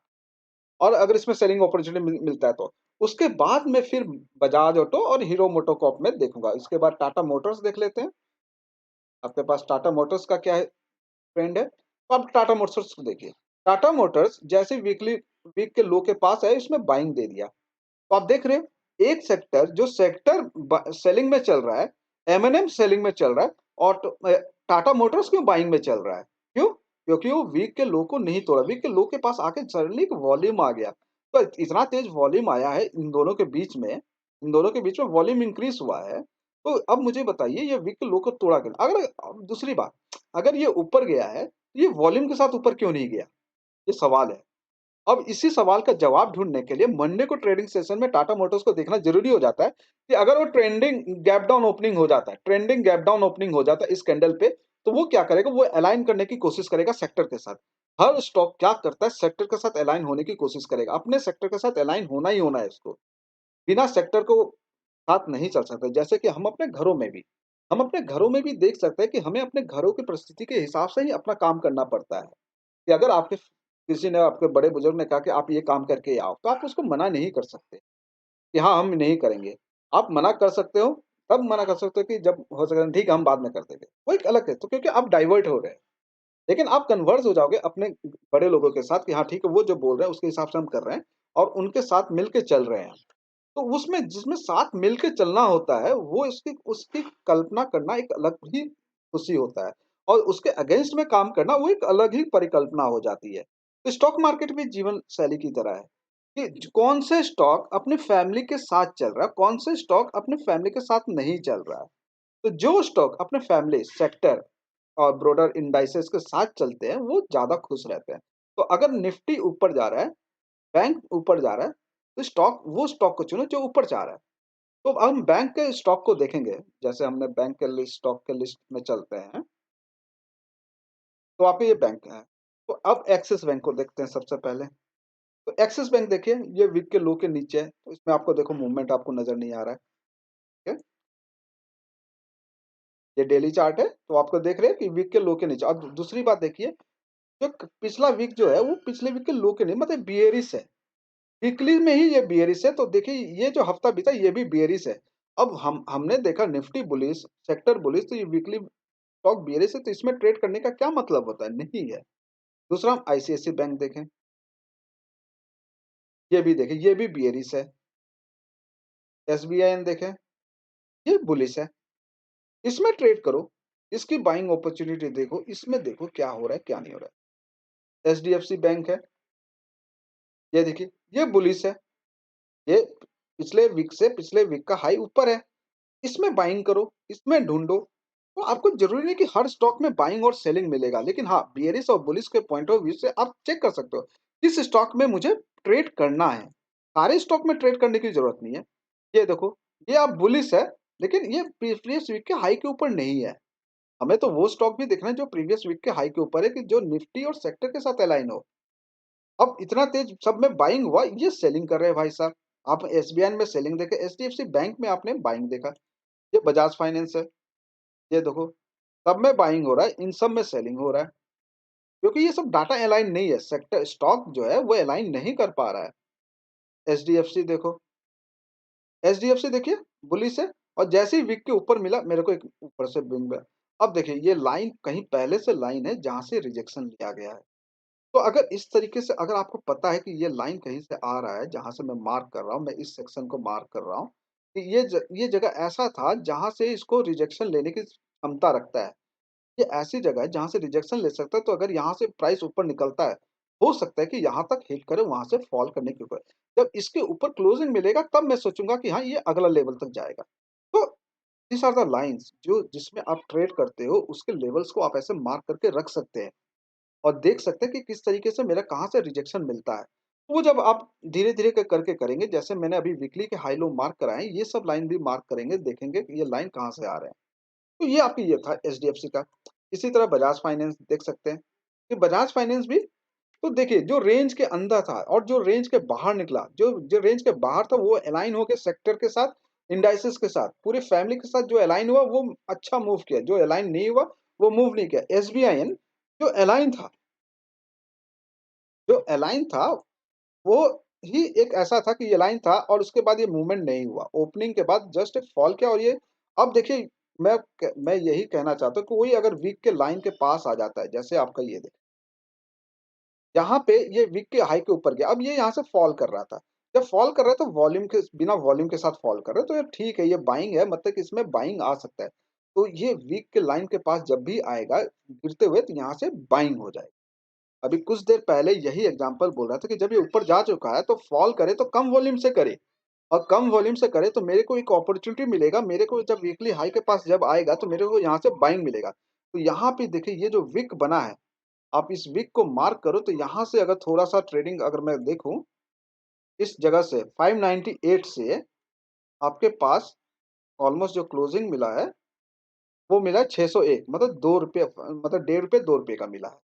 और अगर इसमें सेलिंग अपॉर्चुनिटी मिलता है तो उसके बाद में फिर बजाज ऑटो और हीरो मोटोकॉर्प में देखूंगा। इसके बाद टाटा मोटर्स देख लेते हैं। आपके पास टाटा मोटर्स का क्या है, ट्रेंड है? तो आप टाटा मोटर्स को देखिए। टाटा मोटर्स जैसे वीक के लो के पास है, इसमें बाइंग दे दिया। तो आप देख रहे हैं एक सेक्टर जो सेक्टर सेलिंग में चल रहा है, एमएनएम सेलिंग में चल रहा है, और टाटा मोटर्स क्यों बाइंग में चल रहा है? क्यों? क्योंकि वो वीक के लो को नहीं तोड़ा, वीक के लो के पास आके सडनली वॉल्यूम आ गया। तो इतना तेज वॉल्यूम आया है इन दोनों के बीच में वॉल्यूम इंक्रीज हुआ है। तो अब मुझे बताइए ये वीक के लो को तोड़ा क्यों? अगर अब दूसरी बात, अगर ये ऊपर गया है तो ये वॉल्यूम के साथ ऊपर क्यों नहीं गया? ये सवाल है। अब इसी सवाल का जवाब ढूँढने के लिए मंडे को ट्रेडिंग सेशन में टाटा मोटर्स को देखना ज़रूरी हो जाता है कि अगर वो ट्रेंडिंग गैप डाउन ओपनिंग हो जाता है, ट्रेंडिंग गैप डाउन ओपनिंग हो जाता है इस कैंडल पे, तो वो क्या करेगा? वो अलाइन करने की कोशिश करेगा सेक्टर के साथ। हर स्टॉक क्या करता है? सेक्टर के साथ अलाइन होने की कोशिश करेगा। अपने सेक्टर के साथ अलाइन होना ही होना है इसको। बिना सेक्टर को साथ नहीं चल सकता। जैसे कि हम अपने घरों में भी देख सकते हैं कि हमें अपने घरों की परिस्थिति के हिसाब से ही अपना काम करना पड़ता है। कि अगर आपके किसी ने आपके बड़े बुजुर्ग ने कहा कि आप ये काम करके आओ, तो आप उसको मना नहीं कर सकते कि हाँ, हम नहीं करेंगे। आप मना कर सकते हो, तब मना कर सकते हो कि जब हो सके ठीक है हम बाद में कर देंगे। वो एक अलग है, तो क्योंकि आप डाइवर्ट हो रहे हैं। लेकिन आप कन्वर्स हो जाओगे अपने बड़े लोगों के साथ कि हाँ ठीक है, वो जो बोल रहे हैं उसके हिसाब से हम कर रहे हैं और उनके साथ मिल के चल रहे हैं। तो उसमें जिसमें साथ मिल के चलना होता है, वो इसकी उसकी कल्पना करना एक अलग ही खुशी होता है और उसके अगेंस्ट में काम करना वो एक अलग ही परिकल्पना हो जाती है। तो स्टॉक मार्केट भी जीवन शैली की तरह है कि कौन से स्टॉक अपनी फैमिली के साथ चल रहा है, कौन से स्टॉक अपनी फैमिली के साथ नहीं चल रहा है। तो जो स्टॉक अपने फैमिली, सेक्टर और ब्रॉडर इंडाइसेस के साथ चलते हैं, वो ज़्यादा खुश रहते हैं। तो अगर निफ्टी ऊपर जा रहा है, बैंक ऊपर जा रहा है, तो स्टॉक वो स्टॉक को चुनो जो ऊपर जा रहा है। तो हम बैंक के स्टॉक को देखेंगे, जैसे हमने बैंक के लिस्ट स्टॉक के लिस्ट में चलते हैं, तो आपके ये बैंक है। तो अब एक्सिस बैंक को देखते हैं सबसे पहले। तो एक्सिस बैंक देखिए, ये वीक के लो के नीचे है, तो इसमें आपको देखो मूवमेंट आपको नज़र नहीं आ रहा है, ठीक है? ये डेली चार्ट है, तो आपको देख रहे हैं कि वीक के लो के नीचे। अब दूसरी बात देखिए, जो पिछला वीक जो है, वो पिछले वीक के लो के नहीं मतलब बियरिश है। वीकली में ही ये बियरिश है, तो देखिए ये जो हफ्ता बीता ये भी बियरिश है। अब हमने देखा निफ्टी बुलिश, सेक्टर बुलिश, तो ये वीकली स्टॉक बियरिश है, तो इसमें ट्रेड करने का क्या मतलब होता है? नहीं है। दूसरा हम आईसीआईसी बैंक देखें, ये भी देखें, ये भी बियरिश है। एसबीआई देखें, ये बुलिश है। इसमें ट्रेड करो, इसकी बाइंग अपॉर्चुनिटी देखो, इसमें देखो क्या हो रहा है, क्या नहीं हो रहा है। एचडीएफसी बैंक है, ये देखिए, ये बुलिश है। ये पिछले वीक का हाई ऊपर है। इसमें बाइंग करो, इसमें ढूँढो। तो आपको ज़रूरी नहीं कि हर स्टॉक में बाइंग और सेलिंग मिलेगा, लेकिन हाँ, बियरिश और बुलिश के पॉइंट ऑफ व्यू से आप चेक कर सकते हो, किस स्टॉक में मुझे ट्रेड करना है। सारे स्टॉक में ट्रेड करने की ज़रूरत नहीं है। ये देखो, ये अब बुलिश है, लेकिन ये प्रीवियस वीक के हाई के ऊपर नहीं है। हमें तो वो स्टॉक भी देखना है जो प्रीवियस वीक के हाई के ऊपर है कि जो निफ्टी और सेक्टर के साथ अलाइन हो। अब इतना तेज सब में बाइंग हुआ, ये सेलिंग कर रहे हैं भाई साहब। आप एसबीआई में सेलिंग देखे, एचडीएफसी बैंक में आपने बाइंग देखा। ये बजाज फाइनेंस है, ये देखो, सब में बाइंग हो रहा है, इन सब में सेलिंग हो रहा है, क्योंकि ये सब डाटा अलाइन नहीं है, सेक्टर स्टॉक जो है वो अलाइन नहीं कर पा रहा है। एचडीएफसी देखो, एचडीएफसी देखिए, बुलिश है और जैसे ही वीक के ऊपर मिला मेरे को एक ऊपर से बिंग में, अब देखिए ये लाइन कहीं पहले से लाइन है जहां से रिजेक्शन लिया गया है। तो अगर इस तरीके से अगर आपको पता है कि ये लाइन कहीं से आ रहा है, जहाँ से मैं मार्क कर रहा हूँ, मैं इस सेक्शन को मार्क कर रहा हूँ, कि ये जगह ऐसा था जहाँ से इसको रिजेक्शन लेने की क्षमता रखता है। ये ऐसी जगह है जहाँ से रिजेक्शन ले सकता है, तो अगर यहाँ से प्राइस ऊपर निकलता है, हो सकता है कि यहाँ तक हिट करे, वहाँ से फॉल करने के ऊपर। जब इसके ऊपर क्लोजिंग मिलेगा तब मैं सोचूँगा कि हाँ, ये अगला लेवल तक जाएगा। तो दीज़ आर द लाइन्स जो जिसमें आप ट्रेड करते हो, उसके लेवल्स को आप ऐसे मार्क करके रख सकते हैं। और देख सकते हैं कि किस तरीके से मेरा कहाँ से रिजेक्शन मिलता है। वो जब आप धीरे-धीरे करके करेंगे, जैसे मैंने अभी वीकली के हाई लो मार्क कराए हैं, ये सब लाइन भी मार्क करेंगे, देखेंगे कि ये लाइन कहाँ से आ रहे हैं। तो ये आपकी ये था एचडीएफसी का। इसी तरह बजाज फाइनेंस देख सकते हैं, कि बजाज फाइनेंस भी तो देखिए जो रेंज के अंदर था और जो रेंज के बाहर निकला, जो रेंज के बाहर था वो अलाइन होके सेक्टर के साथ, इंडाइसेस के साथ, पूरी फैमिली के साथ जो अलाइन हुआ वो अच्छा मूव किया, जो अलाइन नहीं हुआ, वो मूव नहीं किया। एसबीआईएन जो अलाइन था जो अलाइन था, वो ही एक ऐसा था कि ये लाइन था और उसके बाद ये मूवमेंट नहीं हुआ। ओपनिंग के बाद जस्ट एक फॉल किया और ये अब देखिए मैं यही कहना चाहता हूँ कि वही अगर वीक के लाइन के पास आ जाता है, जैसे आपका ये देखिए, यहाँ पे ये वीक के हाई के ऊपर गया, अब ये यहाँ से फॉल कर रहा था। जब फॉल कर रहा है तो वॉल्यूम के बिना वॉल्यूम के साथ फॉल कर रहा है, तो ये ठीक है, ये बाइंग है, मतलब कि इसमें बाइंग आ सकता है। तो ये वीक के लाइन के पास जब भी आएगा गिरते हुए, तो यहाँ से बाइंग हो जाएगी। अभी कुछ देर पहले यही एग्जांपल बोल रहा था कि जब ये ऊपर जा चुका है तो फॉल करे तो कम वॉल्यूम से करे, और कम वॉल्यूम से करे तो मेरे को एक अपॉर्चुनिटी मिलेगा, मेरे को जब वीकली हाई के पास जब आएगा तो मेरे को यहाँ से बाइंग मिलेगा। तो यहाँ पे देखिए ये जो विक बना है, आप इस विक को मार्क करो, तो यहाँ से अगर थोड़ा-सा ट्रेडिंग अगर मैं देखूँ, इस जगह से 598 से आपके पास ऑलमोस्ट जो क्लोजिंग मिला है, वो मिला है 601, मतलब ₹2 मतलब ₹1.5 ₹2 का मिला है।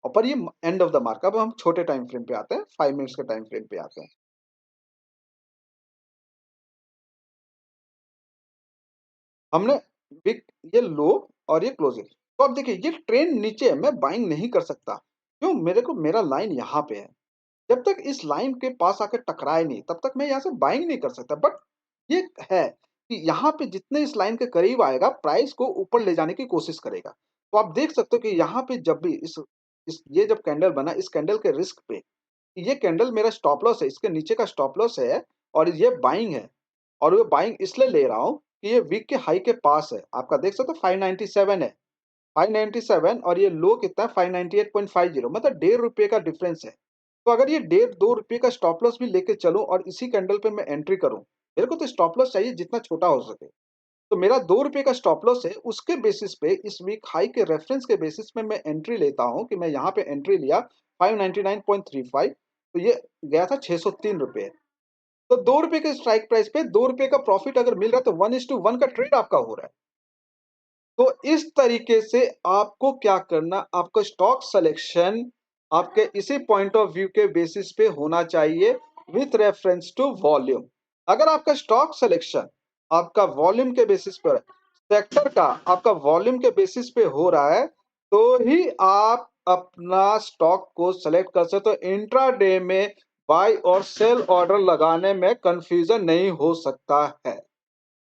और पर ये एंड ऑफ द मार्क। अब हम छोटे टाइम फ्रेम पे आते हैं, 5 मिनट्स के टाइम फ्रेम पे आते हैं। हमने बिग ये लो और ये क्लोजिंग, तो अब देखिए ये ट्रेंड नीचे है, मैं बाइंग नहीं कर सकता, क्यों मेरा लाइन यहाँ पे है। जब तक इस लाइन के पास आके टकराए नहीं, तब तक मैं यहाँ से बाइंग नहीं कर सकता। बट ये है कि यहाँ पे जितने इस लाइन के करीब आएगा, प्राइस को ऊपर ले जाने की कोशिश करेगा। तो आप देख सकते हो कि यहाँ पे जब भी इस ये जब कैंडल बना, इस कैंडल के रिस्क पे, ये कैंडल मेरा स्टॉप लॉस है, इसके नीचे का स्टॉप लॉस है और ये बाइंग है। और ये बाइंग इसलिए ले रहा हूँ कि ये वीक के हाई के पास है। आपका देख सकते हो 597 है। 597 और ये लो कितना है 598.50, मतलब ₹1.5 का डिफरेंस है। तो अगर ये डेढ़ ₹2 का स्टॉप लॉस भी लेके चलूँ और इसी कैंडल पे मैं एंट्री करूँ, मेरे को तो स्टॉप लॉस चाहिए जितना छोटा हो सके। तो मेरा ₹2 का स्टॉप लॉस है, उसके बेसिस पे इस वीक हाई के रेफरेंस के बेसिस पे मैं एंट्री लेता हूँ कि मैं यहाँ पे एंट्री लिया 599.35, तो ये गया था ₹603। तो ₹2 के स्ट्राइक प्राइस पे ₹2 का प्रॉफिट अगर मिल रहा है तो 1:1 का ट्रेड आपका हो रहा है। तो इस तरीके से आपको क्या करना, आपका स्टॉक सिलेक्शन आपके इसी पॉइंट ऑफ व्यू के बेसिस पे होना चाहिए विथ रेफरेंस टू वॉल्यूम। अगर आपका स्टॉक सिलेक्शन आपका वॉल्यूम के बेसिस पर, सेक्टर का आपका वॉल्यूम के बेसिस पे हो रहा है, तो ही आप अपना स्टॉक को सेलेक्ट कर सकते हो। इंट्राडे में बाय और सेल ऑर्डर लगाने में कंफ्यूजन नहीं हो सकता है।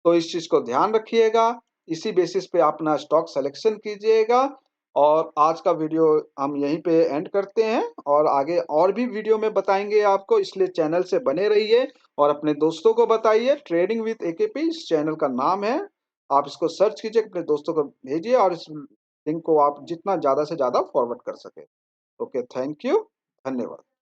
तो इस चीज़ को ध्यान रखिएगा, इसी बेसिस पे अपना स्टॉक सिलेक्शन कीजिएगा। और आज का वीडियो हम यहीं पे एंड करते हैं और आगे और भी वीडियो में बताएँगे आपको, इसलिए चैनल से बने रहिए और अपने दोस्तों को बताइए। ट्रेडिंग विद एकेपी इस चैनल का नाम है। आप इसको सर्च कीजिए, अपने दोस्तों को भेजिए और इस लिंक को आप जितना ज़्यादा से ज़्यादा फॉरवर्ड कर सकें। ओके, थैंक यू, धन्यवाद।